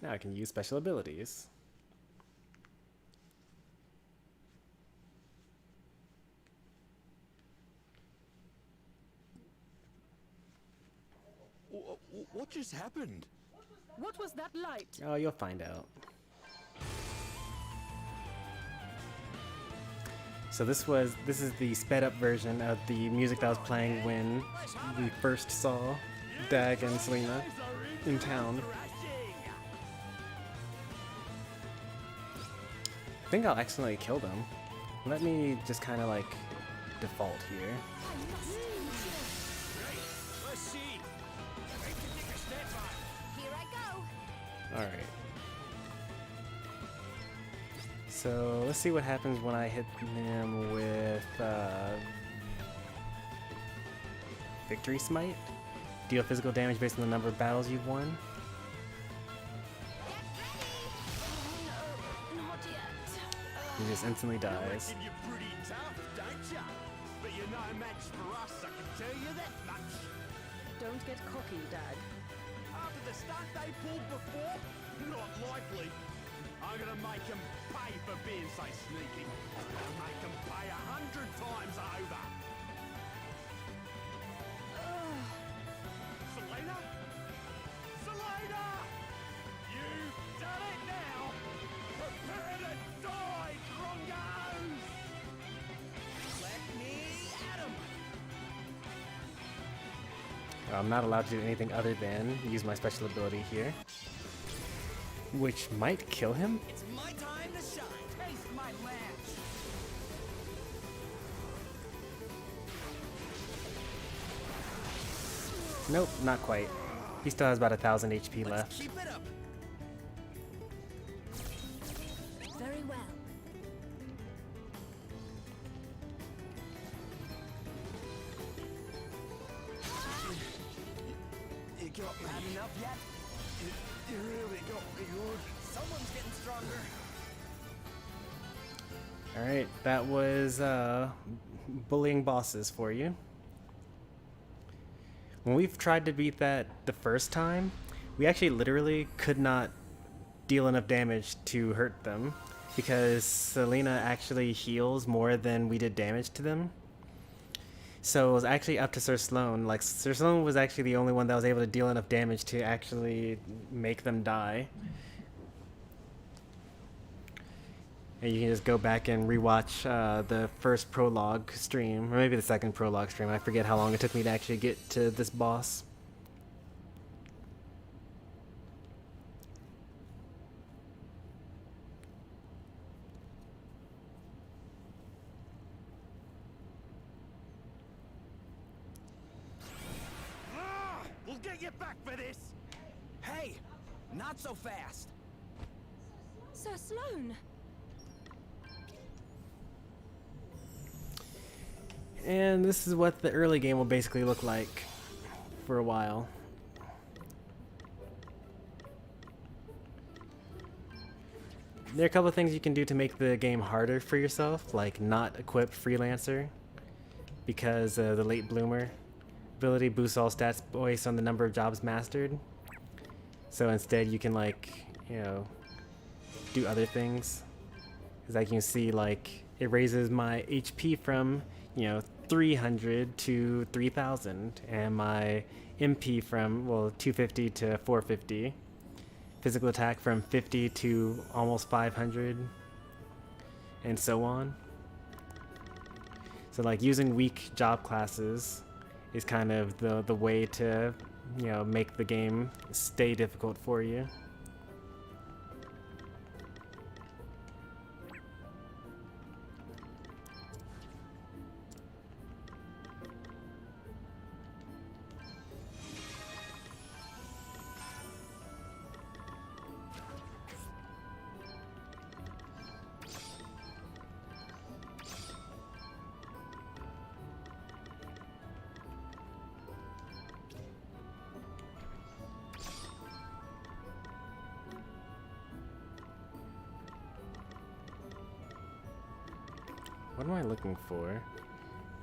Now I can use special abilities. What just happened? What was that light? Oh, you'll find out. So this is the sped up version of the music that was playing when we first saw Dag and Selena in town. I think I'll accidentally kill them. Let me just kind of like default here. Alright. So let's see what happens when I hit him with Victory Smite. Deal physical damage based on the number of battles you've won. He just instantly dies. You're pretty tough, don't ya? But you're no match for us, I can tell you that much. Don't get cocky, Dag. After the stunt they pulled before, not likely. I'm gonna make them pay for being so sneaky. I'm gonna make them pay 100 times over. Selena? Selena! You've done it now! Prepare to die, Grongos! Let me at 'em! I'm not allowed to do anything other than use my special ability here, which might kill him. It's my time to shine. Taste my lance. Nope, not quite. He still has about 1,000 HP left. Keep it up. Very well. You got bad enough yet? You really got me good. Someone's getting stronger. Alright, that was bullying bosses for you. when we've tried to beat that the first time, we actually literally could not deal enough damage to hurt them because Selena actually heals more than we did damage to them. So it was actually up to Sir Sloan. Like, Sir Sloan was actually the only one that was able to deal enough damage to actually make them die. And you can just go back and rewatch the first Prologue stream, or maybe the second Prologue stream. I forget how long it took me to actually get to this boss. We'll get you back for this! Hey! Not so fast! Sir Sloan! And this is what the early game will basically look like for a while. There are a couple of things you can do to make the game harder for yourself, like not equip Freelancer, because the Late Bloomer ability boosts all stats based on the number of jobs mastered. So instead you can, like, you know, do other things. Because I can see, like, it raises my HP from, you know, 300 to 3000, and my MP from, well, 250 to 450. Physical attack from 50 to almost 500, and so on. So, like, using weak job classes is kind of the way to, you know, make the game stay difficult for you. What am I looking for?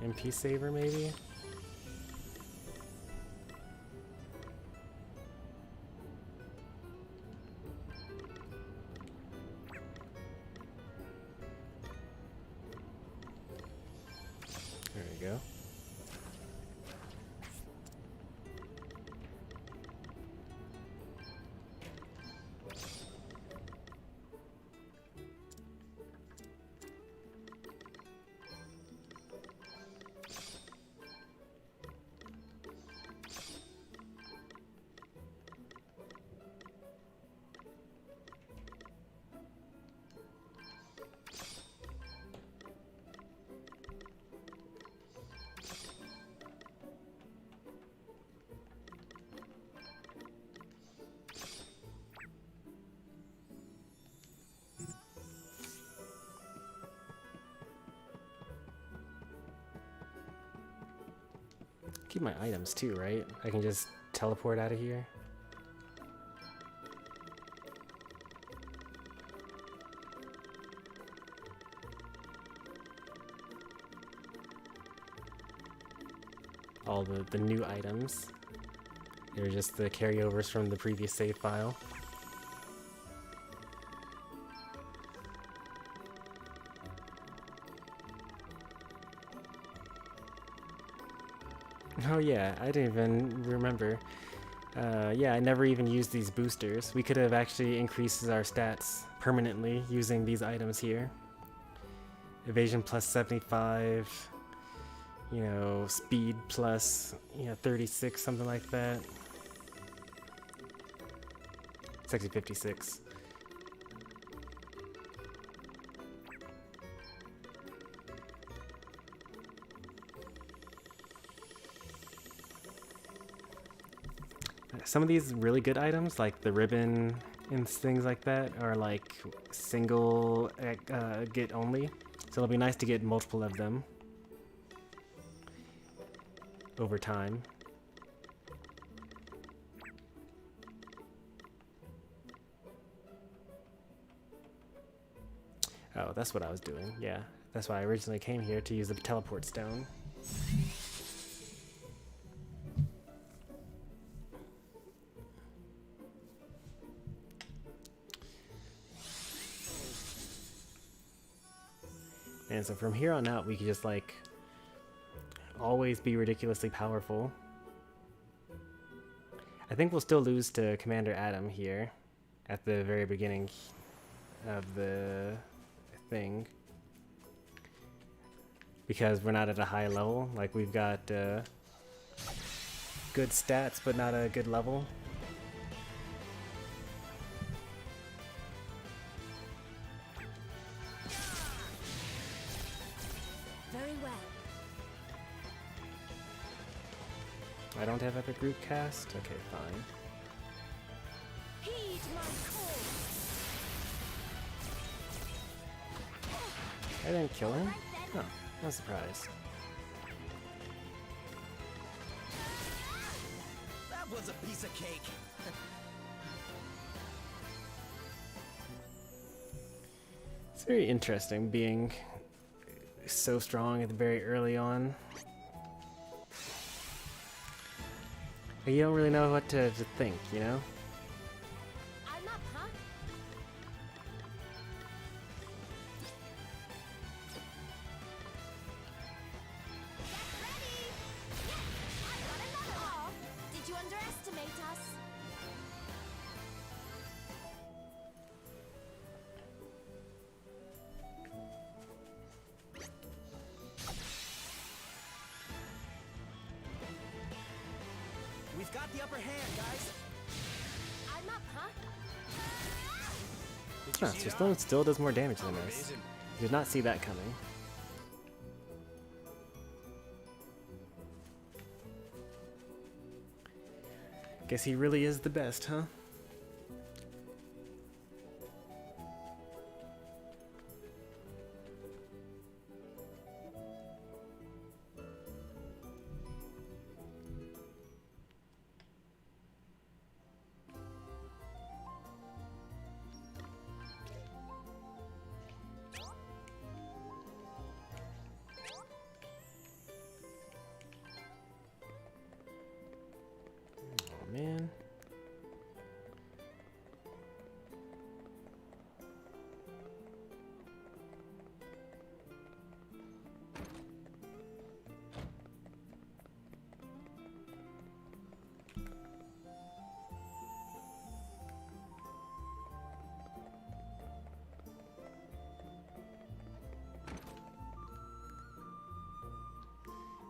MP saver, maybe? There we go. Keep my items too, right? I can just teleport out of here. All the new items. They're just the carryovers from the previous save file. Oh yeah, I didn't even remember. Yeah, I never even used these boosters. We could have actually increased our stats permanently using these items here. Evasion plus 75, you know, speed plus, you know, 36, something like that. It's actually 56. Some of these really good items, like the ribbon and things like that, are like single get only. So it'll be nice to get multiple of them over time. Oh, that's what I was doing. Yeah, that's why I originally came here, to use the teleport stone. And so from here on out, we can just like always be ridiculously powerful. I think we'll still lose to Commander Adam here at the very beginning of the thing, because we're not at a high level. Like, we've got good stats but not a good level. Very well. I don't have epic root cast? Okay, fine. Heed my call. I didn't kill him? Oh, no surprise. That was a piece of cake. It's very interesting being so strong at the very early on. Like, you don't really know what to think, you know? I'm up, huh? Did you underestimate us? We've got the upper hand, guys. I'm up, huh? Huh, so Stone still does more damage than this. Did not see that coming. Guess he really is the best, huh? Oh man.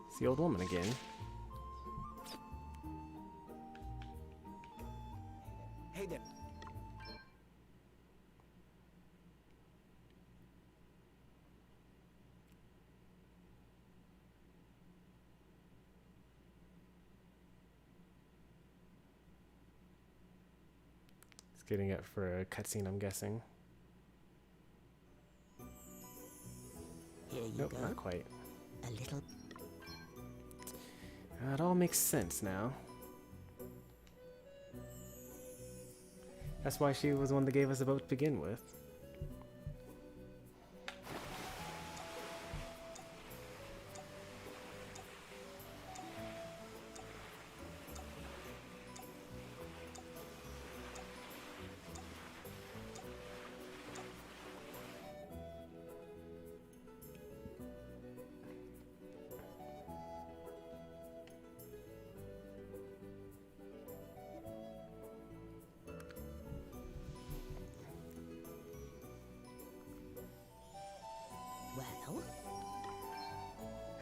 It's the old woman again. Hey there. It's getting it for a cutscene, I'm guessing. Here you Nope, go. not quite. A little. It all makes sense now. That's why she was the one that gave us a boat to begin with. Well,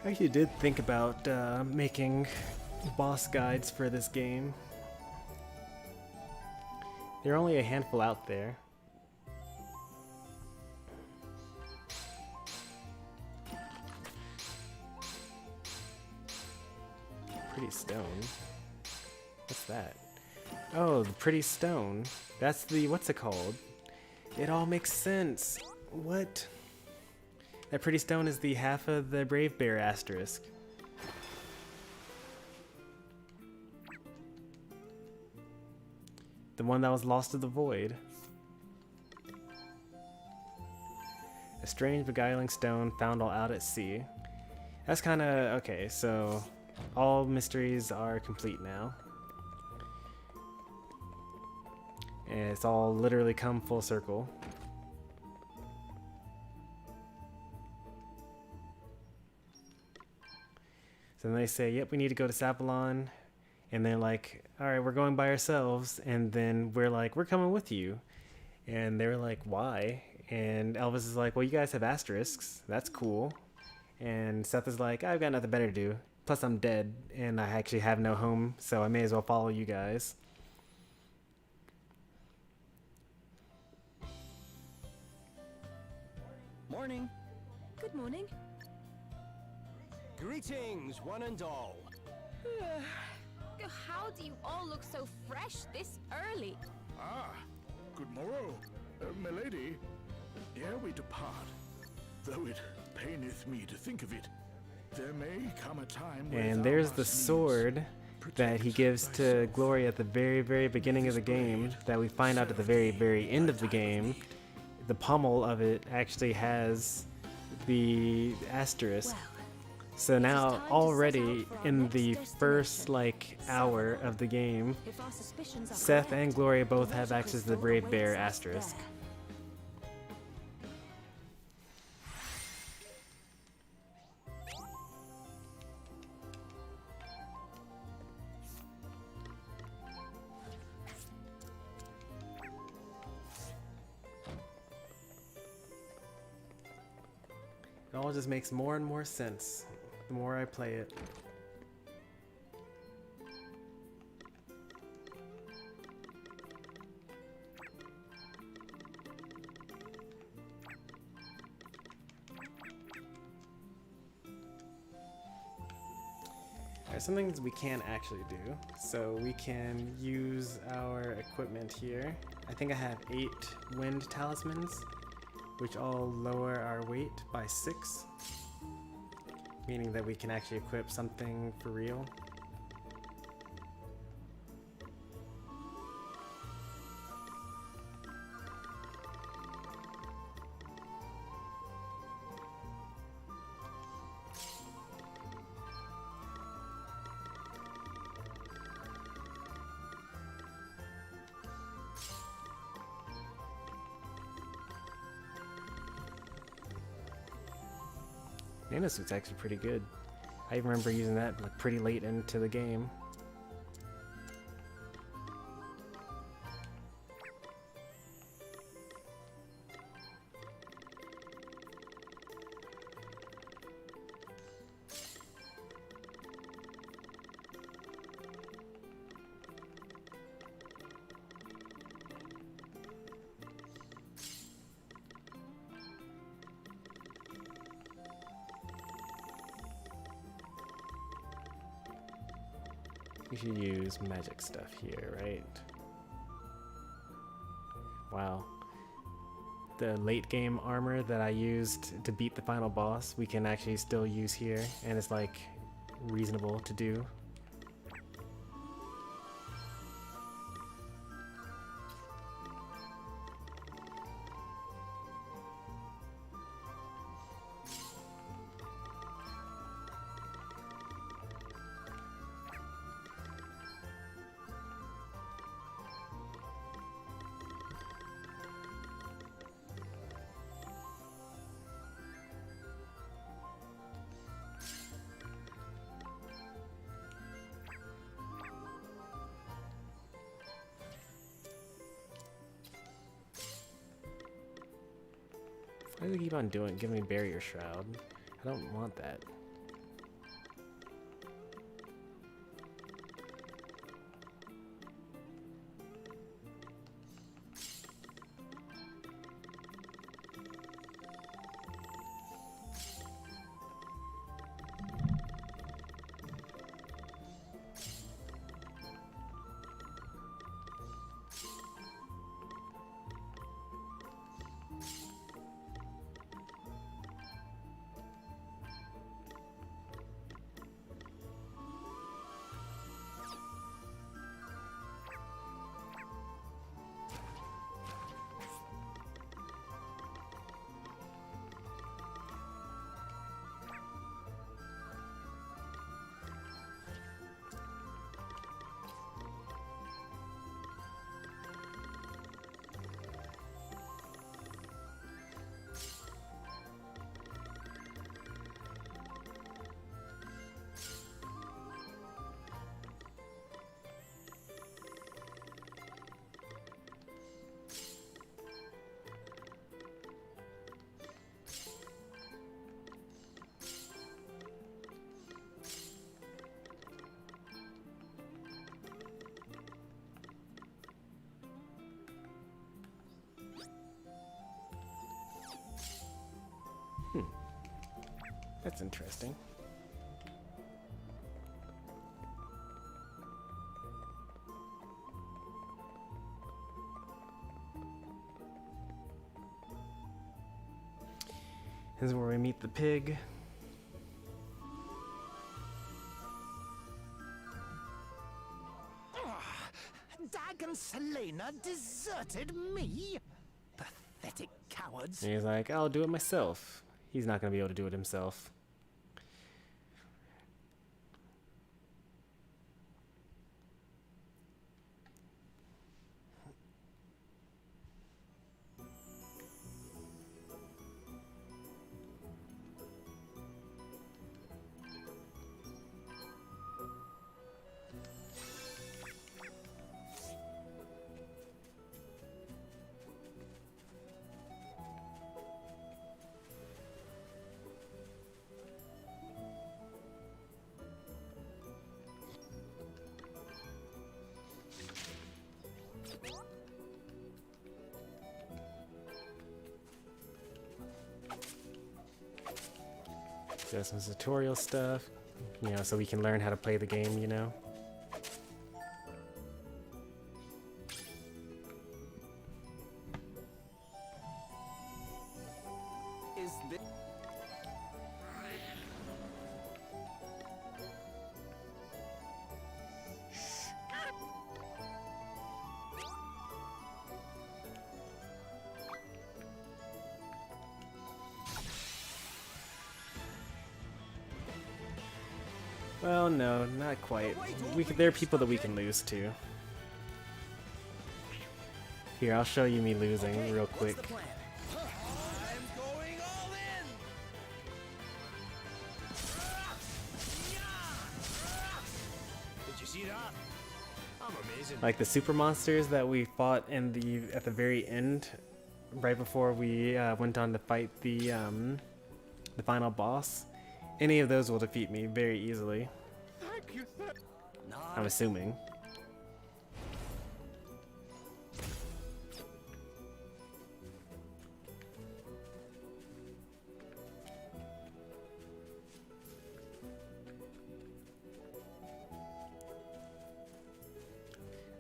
I actually did think about making boss guides for this game. There are only a handful out there. Pretty stone. What's that? Oh, the pretty stone. That's the, what's it called? It all makes sense. What? That pretty stone is the half of the Brave Bear asterisk. The one that was lost to the void. A strange beguiling stone found while out at sea. That's kind of okay, so all mysteries are complete now. And it's all literally come full circle. So then they say, yep, we need to go to Savalon. And they're like, all right, we're going by ourselves. And then we're like, we're coming with you. And they're like, why? And Elvis is like, well, you guys have asterisks. That's cool. And Seth is like, I've got nothing better to do. Plus, I'm dead, and I actually have no home, so I may as well follow you guys. Morning. Good morning. Greetings, one and all. How do you all look so fresh this early? Ah, good morrow, milady. Ere we depart, though it paineth me to think of it, there may come a time when And there's the sword that he gives to Gloria at the very, very beginning of the game that we find out at the very, very end of the game. The pommel of it actually has the asterisk. So now already in the first hour of the game, Seth and Gloria both have access to the Brave Bear asterisk. It all just makes more and more sense the more I play it. There's some things we can actually do. So we can use our equipment here. I think I have 8 wind talismans, which all lower our weight by 6, meaning that we can actually equip something for real. Nanosuit's actually pretty good. I even remember using that pretty late into the game. We should use magic stuff here, right? Wow. The late game armor that I used to beat the final boss, we can actually still use here, and it's reasonable to do. Why do they keep on giving me barrier shroud? I don't want that. That's interesting. This is where we meet the pig. Dagon Selena deserted me? Pathetic cowards. And he's like, I'll do it myself. He's not going to be able to do it himself. There's some tutorial stuff, you know, so we can learn how to play the game, you know. Is this... Well, no, not quite. There are people that we can lose to. Here, I'll show you me losing real quick. I'm going all in. Did you see that? I'm amazing. Like the super monsters that we fought in at the very end, right before we went on to fight the final boss. Any of those will defeat me very easily. Thank you, sir. I'm assuming.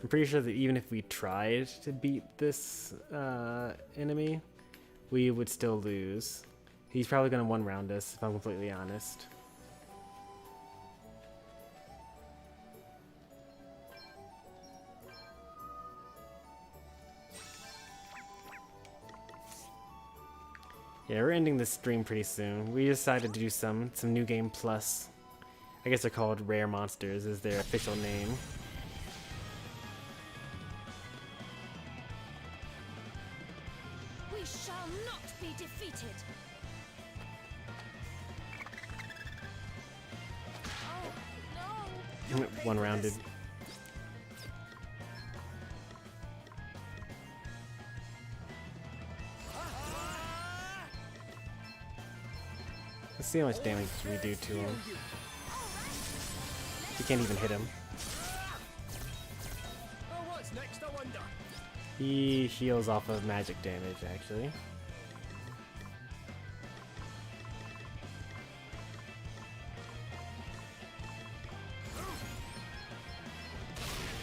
I'm pretty sure that even if we tried to beat this enemy, we would still lose. He's probably going to one-round us, if I'm completely honest. Yeah, we're ending this stream pretty soon. We decided to do some New Game Plus. I guess they're called Rare Monsters, is their official name. We shall not be defeated. Oh, no. One-rounded. Let's see how much damage we do to him. We can't even hit him. Oh, what's next, I wonder? He heals off of magic damage, actually.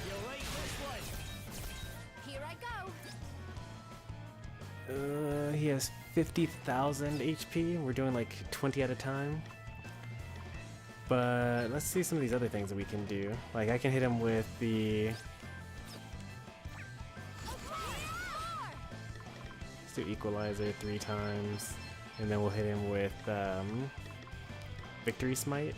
You like this one? Here I go. He has 50,000 HP. We're doing like 20 at a time. But let's see some of these other things that we can do. Like I can hit him with the... Let's do Equalizer 3 times. And then we'll hit him with Victory Smite.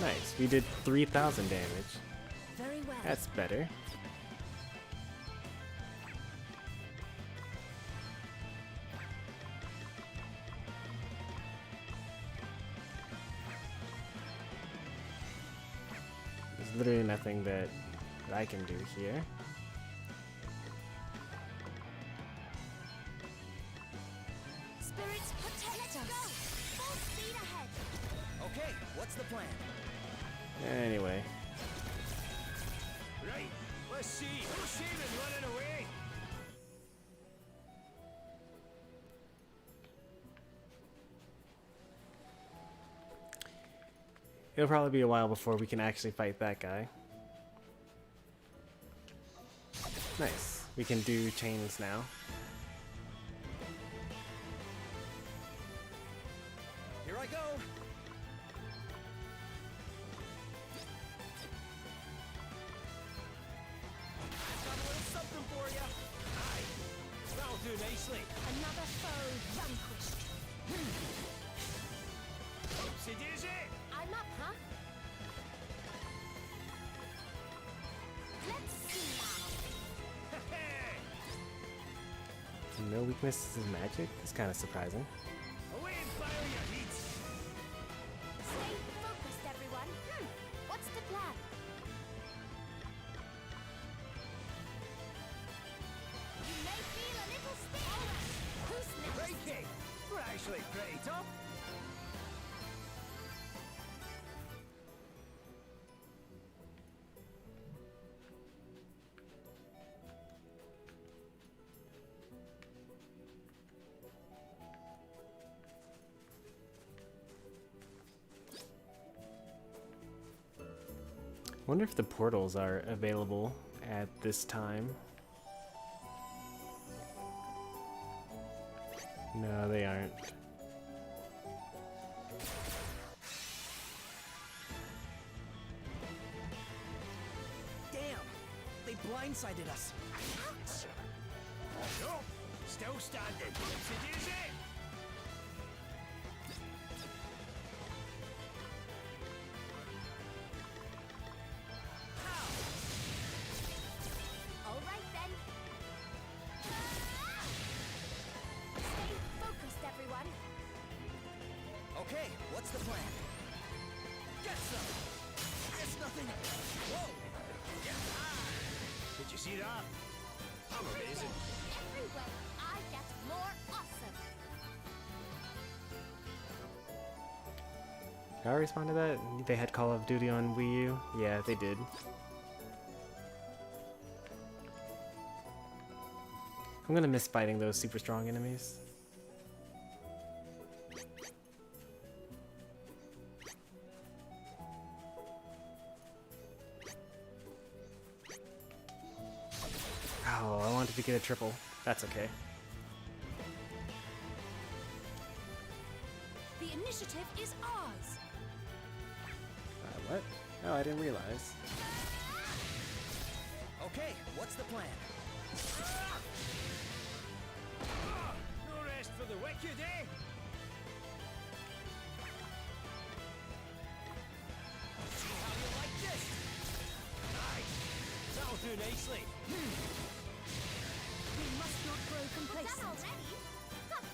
Nice. We did 3,000 damage. Very well. That's better. There's literally nothing that I can do here. Spirits protect us. Full speed ahead. Okay, what's the plan? Anyway. Right, let's see. Who's Shaman running away? It'll probably be a while before we can actually fight that guy. Nice. We can do chains now. Here I go. Got a little something for you. Aye, that'll do nicely. Another foe vanquished. Oopsie daisy. I'm up, huh? Let's see now. No weaknesses in magic? That's kind of surprising. Away and fire your heat. Stay focused, everyone. What's the plan? You may feel a little stiff. Who's next? Crikey, we're actually pretty tough. Wonder if the portals are available at this time. No, they aren't. Damn! They blindsided us. Ouch! Nope, still standing. Oopsie daisy. All right then. Stay focused, everyone. Okay, what's the plan? Get some! It's nothing! Whoa! Get high! Did you see that? I'm amazing. Every way I get more awesome. Did I respond to that? They had Call of Duty on Wii U? Yeah, they did. I'm gonna miss fighting those super strong enemies. Oh, I wanted to get a triple. That's okay. The initiative is ours. What? Oh, I didn't realize. Okay, what's the plan? No rest for the wicked, eh? See how you like this? Aye, that'll do nicely. We must not grow complacent. We're done already? Huh.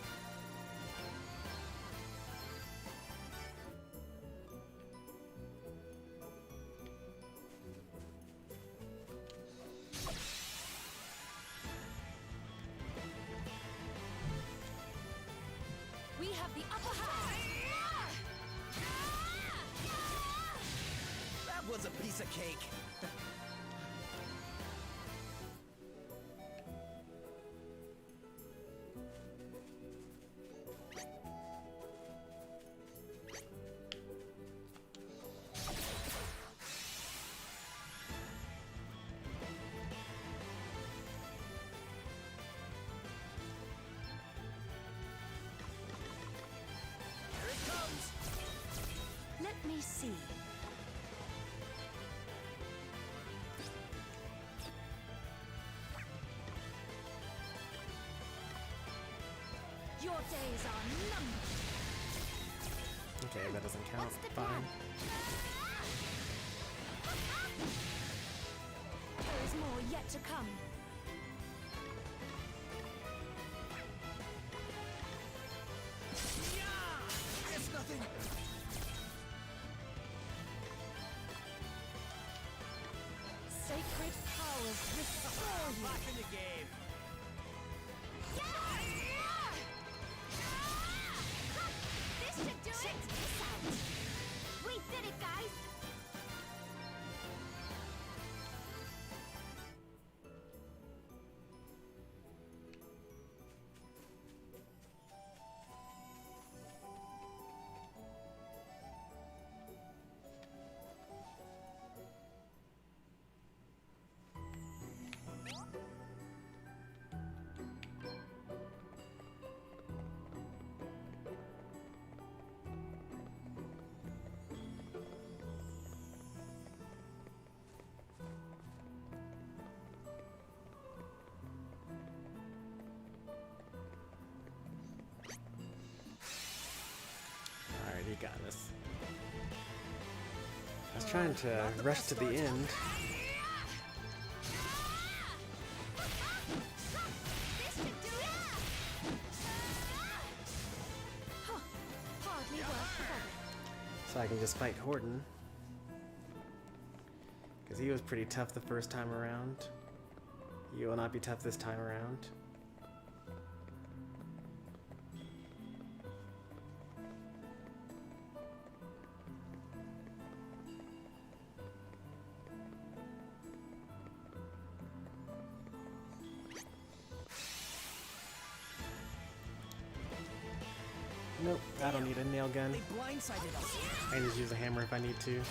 We have the upper hand. That was a piece of cake. Here it comes. Let me see. Your days are numbered. Okay, that doesn't count. What's the Fine. plan? There is more yet to come. Yeah! It's nothing! Sacred powers restore you. Back in the game. This should do it! This out! We did it, guys! got us. I was trying to rush to the end. So I can just fight Horton. Because he was pretty tough the first time around. He will not be tough this time around. Nope, I don't need a nail gun. They blindsided us. I can just use a hammer if I need to. Did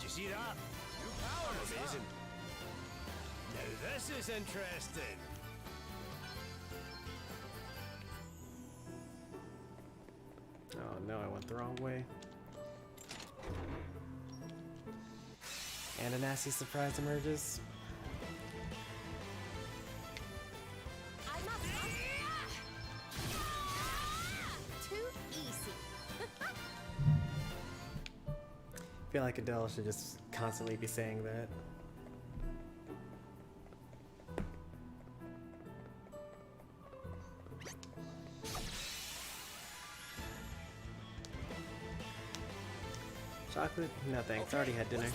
you see that? New power, amazing. Now this is interesting. Oh no, I went the wrong way. And a nasty surprise emerges. I feel like Adele should just constantly be saying that. Chocolate? No thanks, I already had dinner. I'm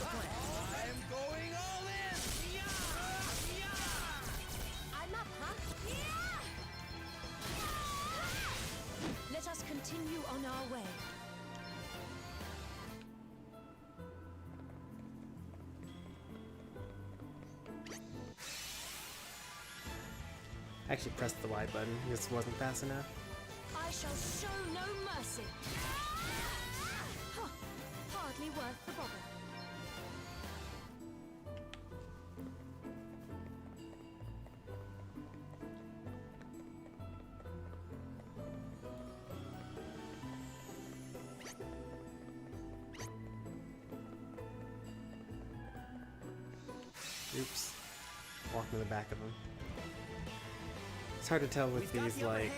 going all in! I'm up, huh? Let us continue on our way. I actually pressed the Y button, this wasn't fast enough. I shall show no mercy. Huh. Hardly worth the bother. Oops. Walking to the back of him. It's hard to tell with these, like,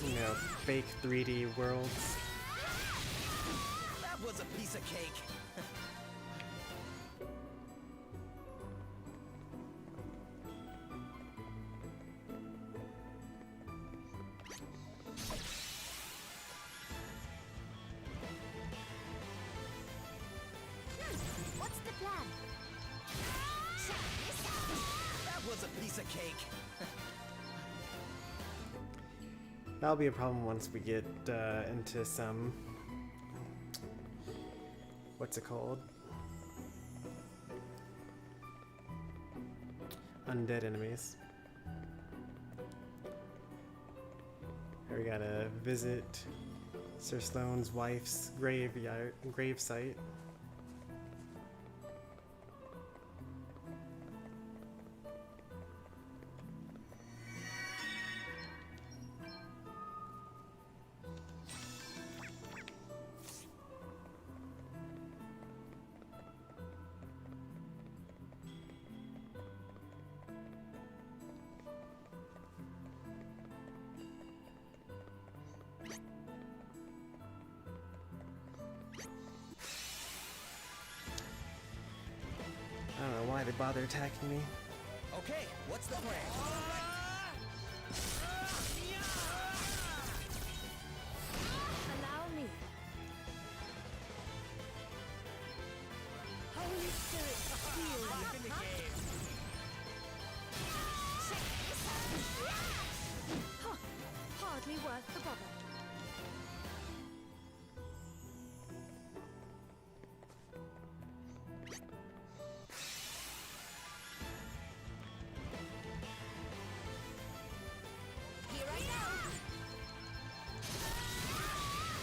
you know, fake 3D worlds. That was a piece of cake. What's the plan? That was a piece of cake. That'll be a problem once we get into some, what's it called? Undead enemies. Here we gotta visit Sir Sloane's wife's grave site. I don't know why they bother attacking me. Okay, what's the plan? Allow me. Holy Spirit, heal Back in the game. Huh. Hardly worth the bother. Here I go.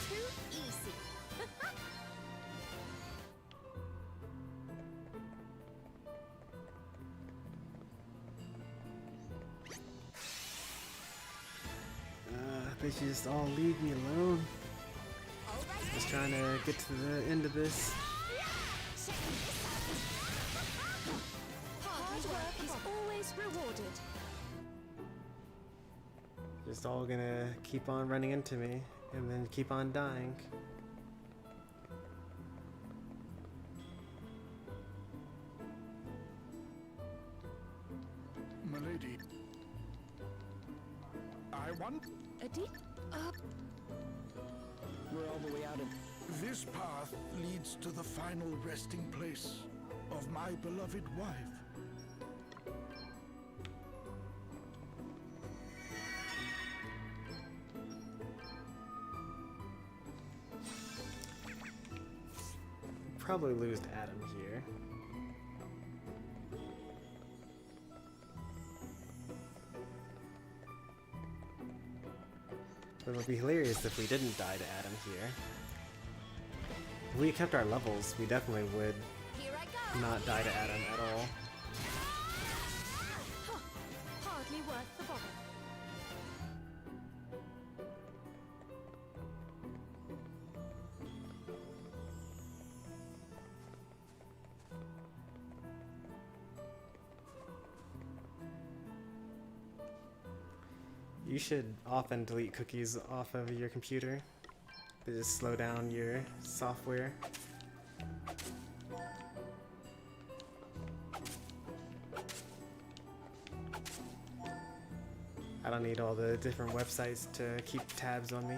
Too easy. They should just all leave me alone. Just trying to get to the end of this. Hard work is always rewarded. Just all gonna keep on running into me and then keep on dying. Milady, I want... We're all the way out of... This path leads to the final resting place of my beloved wife. Probably lose to Adam here. But it would be hilarious if we didn't die to Adam here. If we kept our levels, we definitely would not die to Adam at all. Hardly worth the bother. You should often delete cookies off of your computer. They just slow down your software. I don't need all the different websites to keep tabs on me.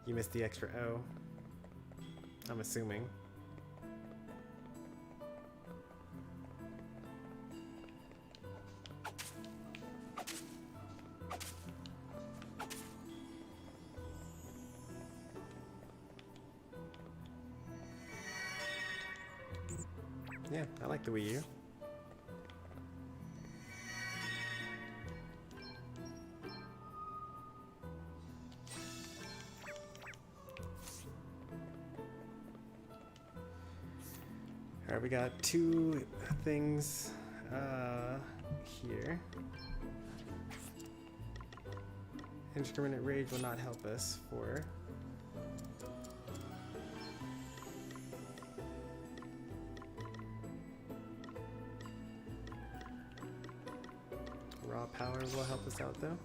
You missed the extra O, I'm assuming. Yeah, I like the Wii U. Alright, we got two things here. Indiscriminate rage will not help us for raw power will help us out though.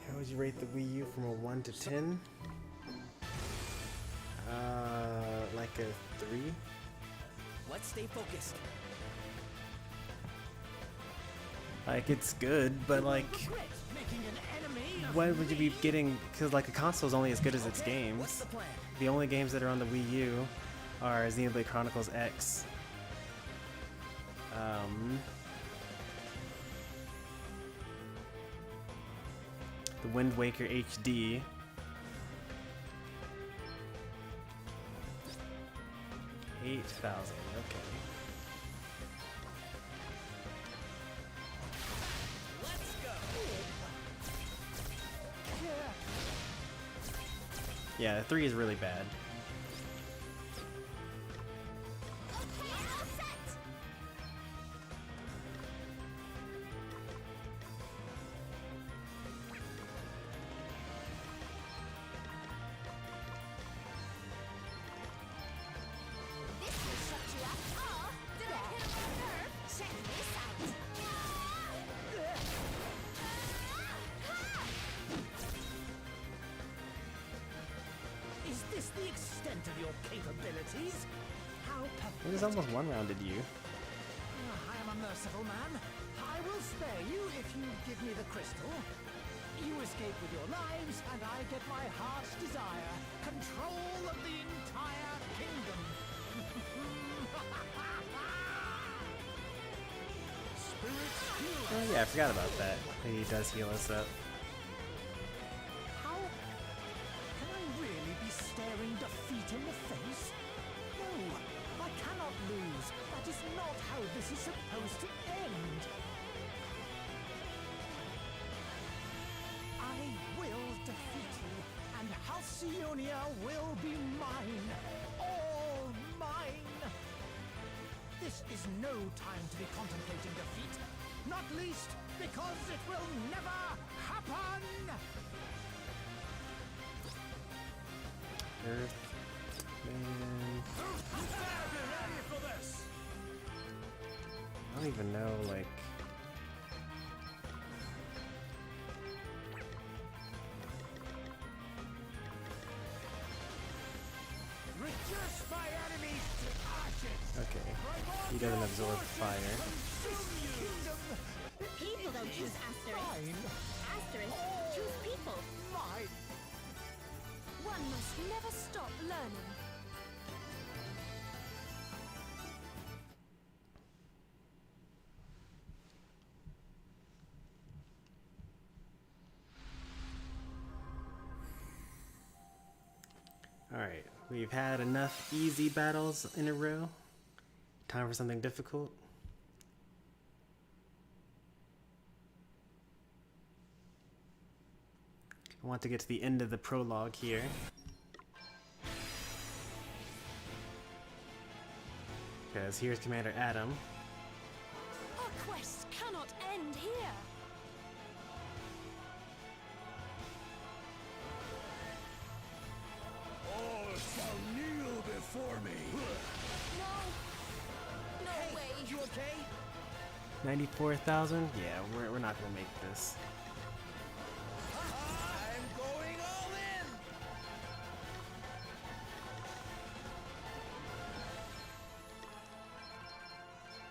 How would you rate the Wii U from a 1 to 10? Like a 3. Let's stay focused. Like, it's good, but like, what would you be getting? Because like, a console is only as good as its games. The only games that are on the Wii U are Xenoblade Chronicles X, the Wind Waker HD, $8,000. Okay. Yeah, 3 is really bad. Is this the extent of your capabilities? How It just almost one-rounded you. I am a merciful man. I will spare you if you give me the crystal. You escape with your lives, and I get my heart's desire. Control of the entire kingdom. Spirits heal. Oh yeah, I forgot about that. He does heal us up. How can I really be staring defeat in the face? No, I cannot lose. That is not how this is supposed to end. I will Livonia will be mine. All mine. This is no time to be contemplating defeat. Not least because it will never happen! Earth. Man. Ready for this? I don't even know, like... Reduce my enemies to ashes! Okay. He doesn't absorb fire. People don't choose asterisks. Asterisks choose people. Mine! One must never stop learning. Alright, we've had enough easy battles in a row. Time for something difficult. I want to get to the end of the prologue here. Because here's Commander Adam. Our quest cannot end here. All shall kneel before me. No. No way. You okay? 94,000? Yeah, we're not gonna make this. I'm going all in.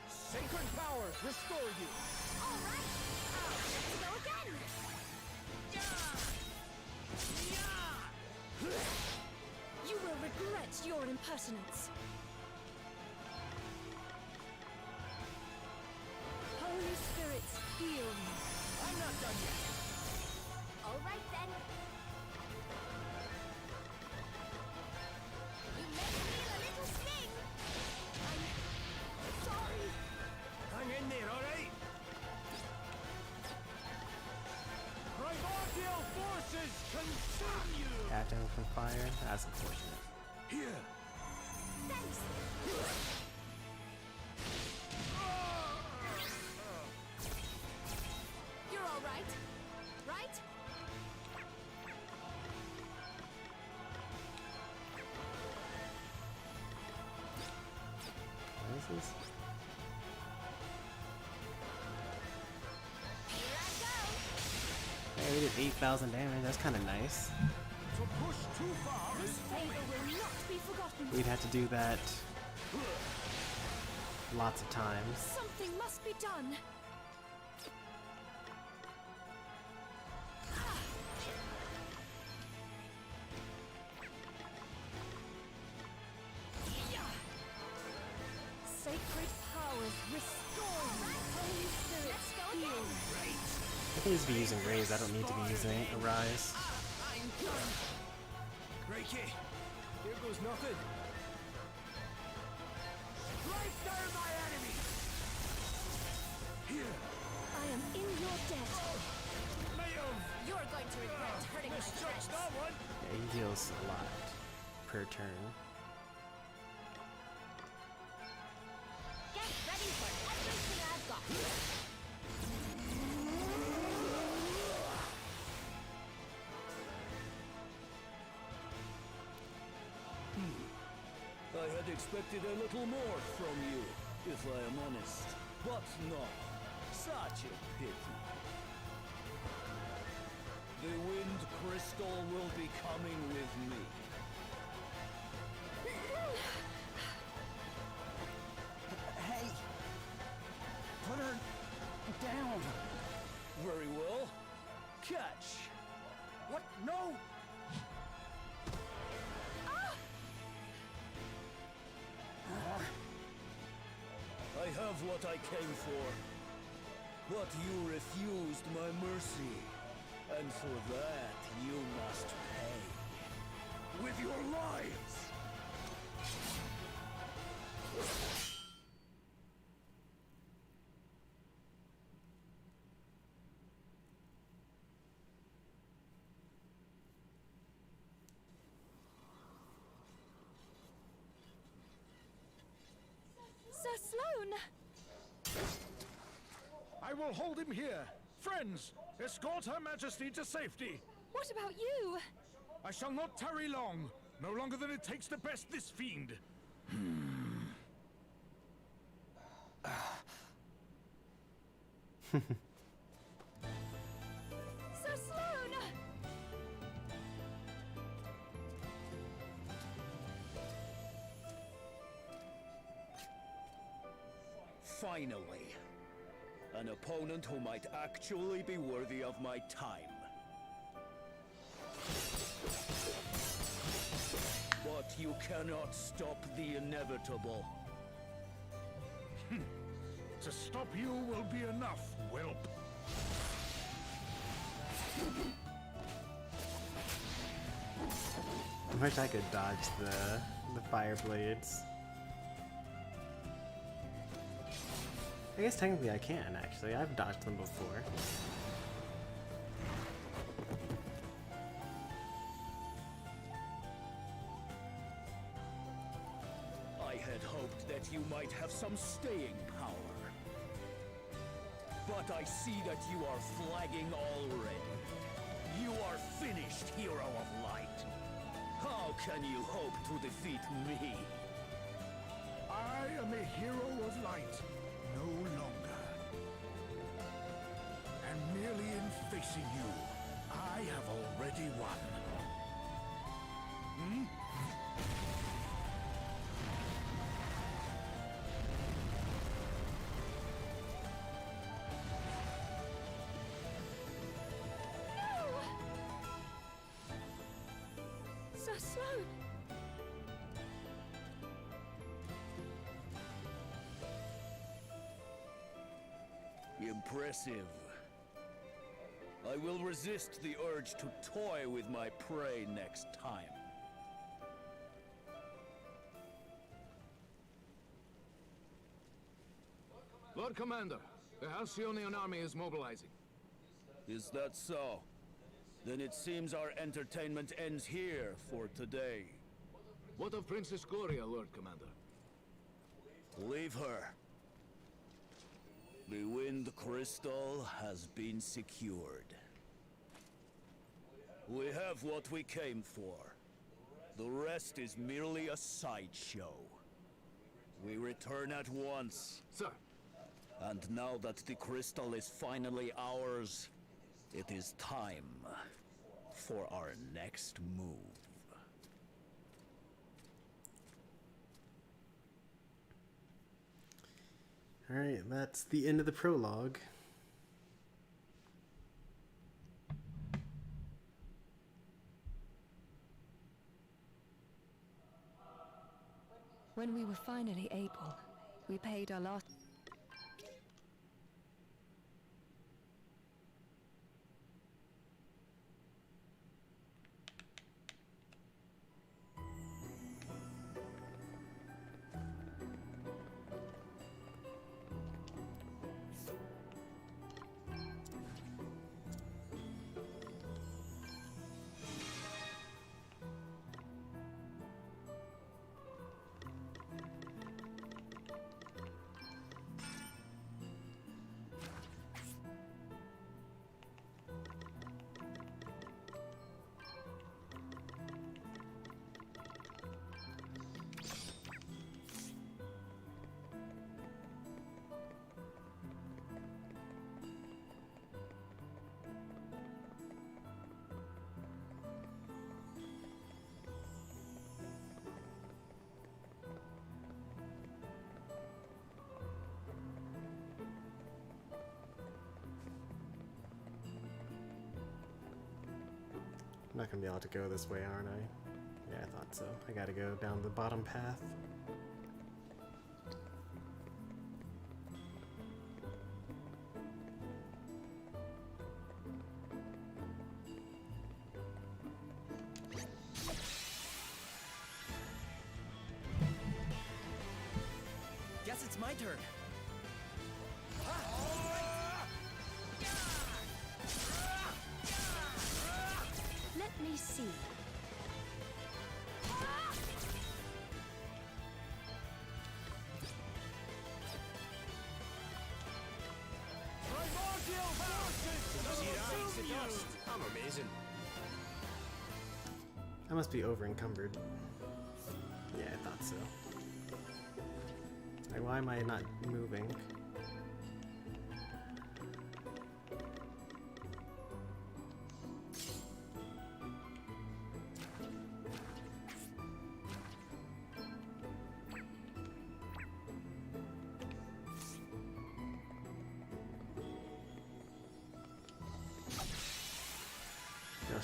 Sacred powers restore you. All right. Let's go again. You will regret your impertinence. Holy spirits, heal me. I'm not done yet. All right then. You may feel a little sting. I'm sorry. Hang in there, all right? Primordial forces consume you. Atom from fire? That's unfortunate. Here. Thanks. You're all right. Right? What is this? Here I go. Hey, we did 8,000 damage. That's kind of nice. To push too far This is favor will not be forgotten. We'd have to do that lots of times. Something must be done. Sacred powers restore me. Holy Spirit, heal me. I can just be using Raise. I don't need to be using Arise. I'm done. Reiki, here goes nothing. Strike down my enemy. Here. I am in your debt. May have You're going to regret hurting my misjudged friends. that one. Yeah, he heals a lot per turn. Get ready for everything I've got. I had expected a little more from you, if I am honest. But no, such a pity. The wind crystal will be coming with me. Hey! Put her down! Very well. Catch! What? No! I have what I came for. But you refused my mercy. And for that, you must pay. With your lives. I will hold him here. Friends, escort Her Majesty to safety. What about you? I shall not tarry long. No longer than it takes to best this fiend. Sir Sloane! Finally. An opponent who might actually be worthy of my time. But you cannot stop the inevitable. To stop you will be enough, whelp. I wish I could dodge the fire blades. I guess technically I can, actually. I've dodged them before. I had hoped that you might have some staying power. But I see that you are flagging already. You are finished, Hero of Light. How can you hope to defeat me? I am a hero of light, no longer. And merely in facing you, I have already won. Sir Sloane! Impressive. I will resist the urge to toy with my prey next time. Lord Commander, the Halcyonian army is mobilizing. Is that so? Then it seems our entertainment ends here for today. What of Princess Gloria, Lord Commander? Leave her. The Wind Crystal has been secured. We have what we came for. The rest is merely a sideshow. We return at once. Sir. And now that the crystal is finally ours, it is time for our next move. Alright, that's the end of the prologue. When we were finally able, we paid our last... I'm not gonna be able to go this way, aren't I? Yeah, I thought so. I gotta go down the bottom path. Guess it's my turn. Let me see. I'm amazing. I must be over encumbered. Yeah, I thought so. Like, why am I not moving?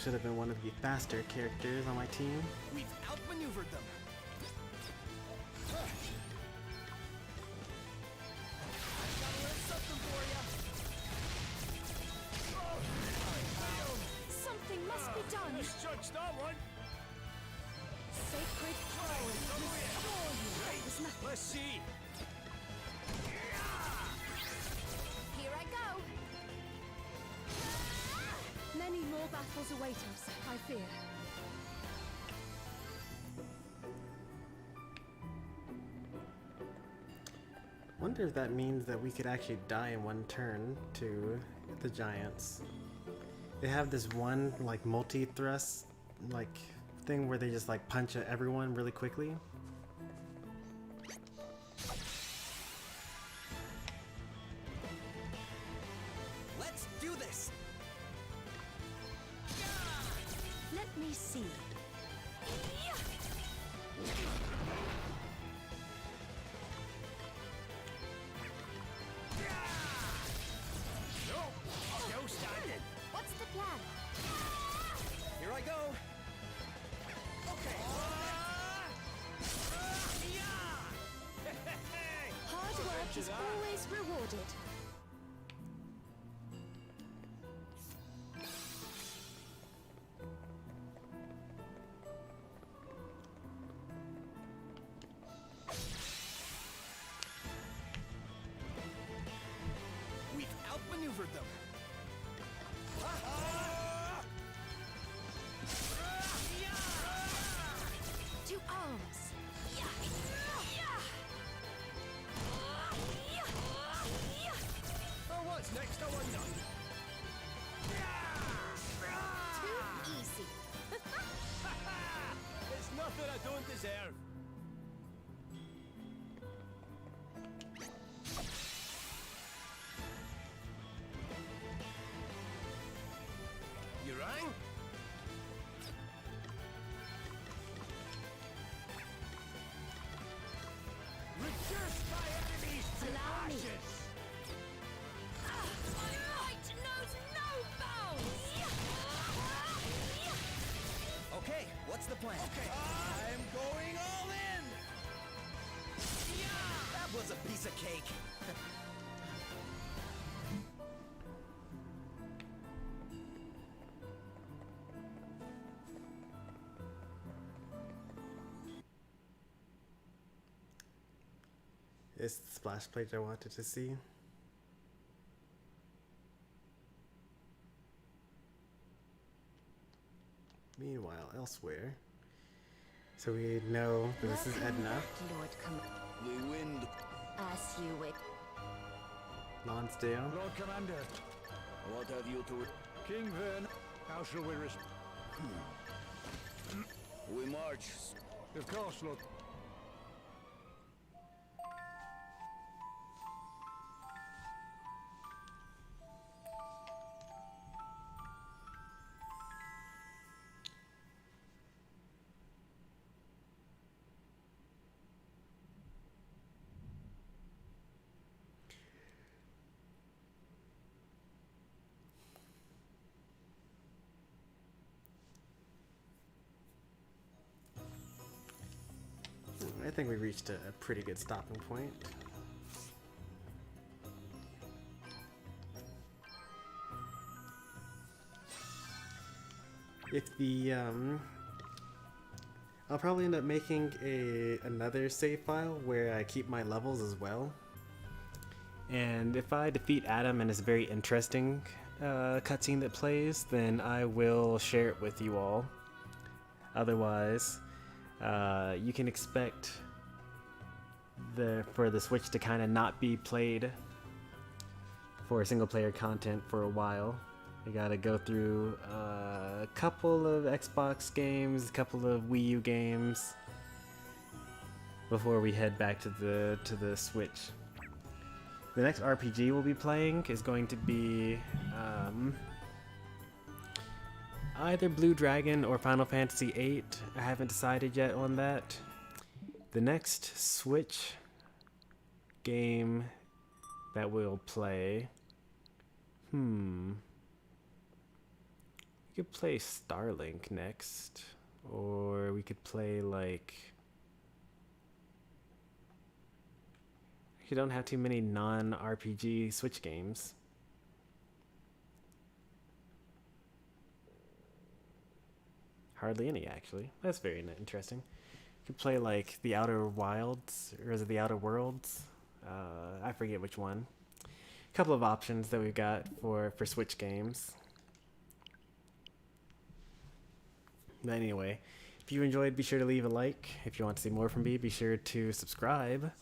Should have been one of the faster characters on my team. We've outmaneuvered them. I've got a little something for you. Something must be done. Misjudged that one. Sacred power restore you. Right, let's see. Here I go. Many more battles await us, I fear. Wonder if that means that we could actually die in one turn to the giants. They have this one like multi-thrust like thing where they just like punch at everyone really quickly. Let's do this. Let me see. Still standing. What's the plan? Here I go. Okay. Hard work is always rewarded. We've outmaneuvered them. To arms. Oh, what's next? I wonder. Too easy. It's nothing I don't deserve. You rang? Reduce my enemies to Allow me. ashes. My might knows no bounds. Okay, what's the plan? Okay, I'm going all in. That was a piece of cake. It's the splash page I wanted to see. Meanwhile, elsewhere. So we know that this is Edna. Lord, come. The wind. As you wish. Lonsdale. Lord Commander, What have you to... King Vern, how shall we respond? We march. Of course, Lord. I think we reached a pretty good stopping point. If the I'll probably end up making another save file where I keep my levels as well. And if I defeat Adam and it's a very interesting cutscene that plays, then I will share it with you all. Otherwise, you can expect for the Switch to kind of not be played for single player content for a while. We gotta go through a couple of Xbox games, a couple of Wii U games before we head back to the Switch. The next RPG we'll be playing is going to be either Blue Dragon or Final Fantasy VIII. I haven't decided yet on that. The next Switch game that we'll play, we could play Starlink next, or we could play like, you don't have too many non-RPG Switch games. Hardly any, actually. That's very interesting. You could play like The Outer Wilds, or is it The Outer Worlds? I forget which one. A couple of options that we've got for Switch games. But anyway, if you enjoyed, be sure to leave a like. If you want to see more from me, be sure to subscribe.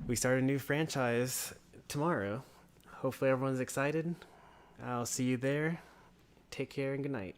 We start a new franchise tomorrow. Hopefully everyone's excited. I'll see you there. Take care and good night.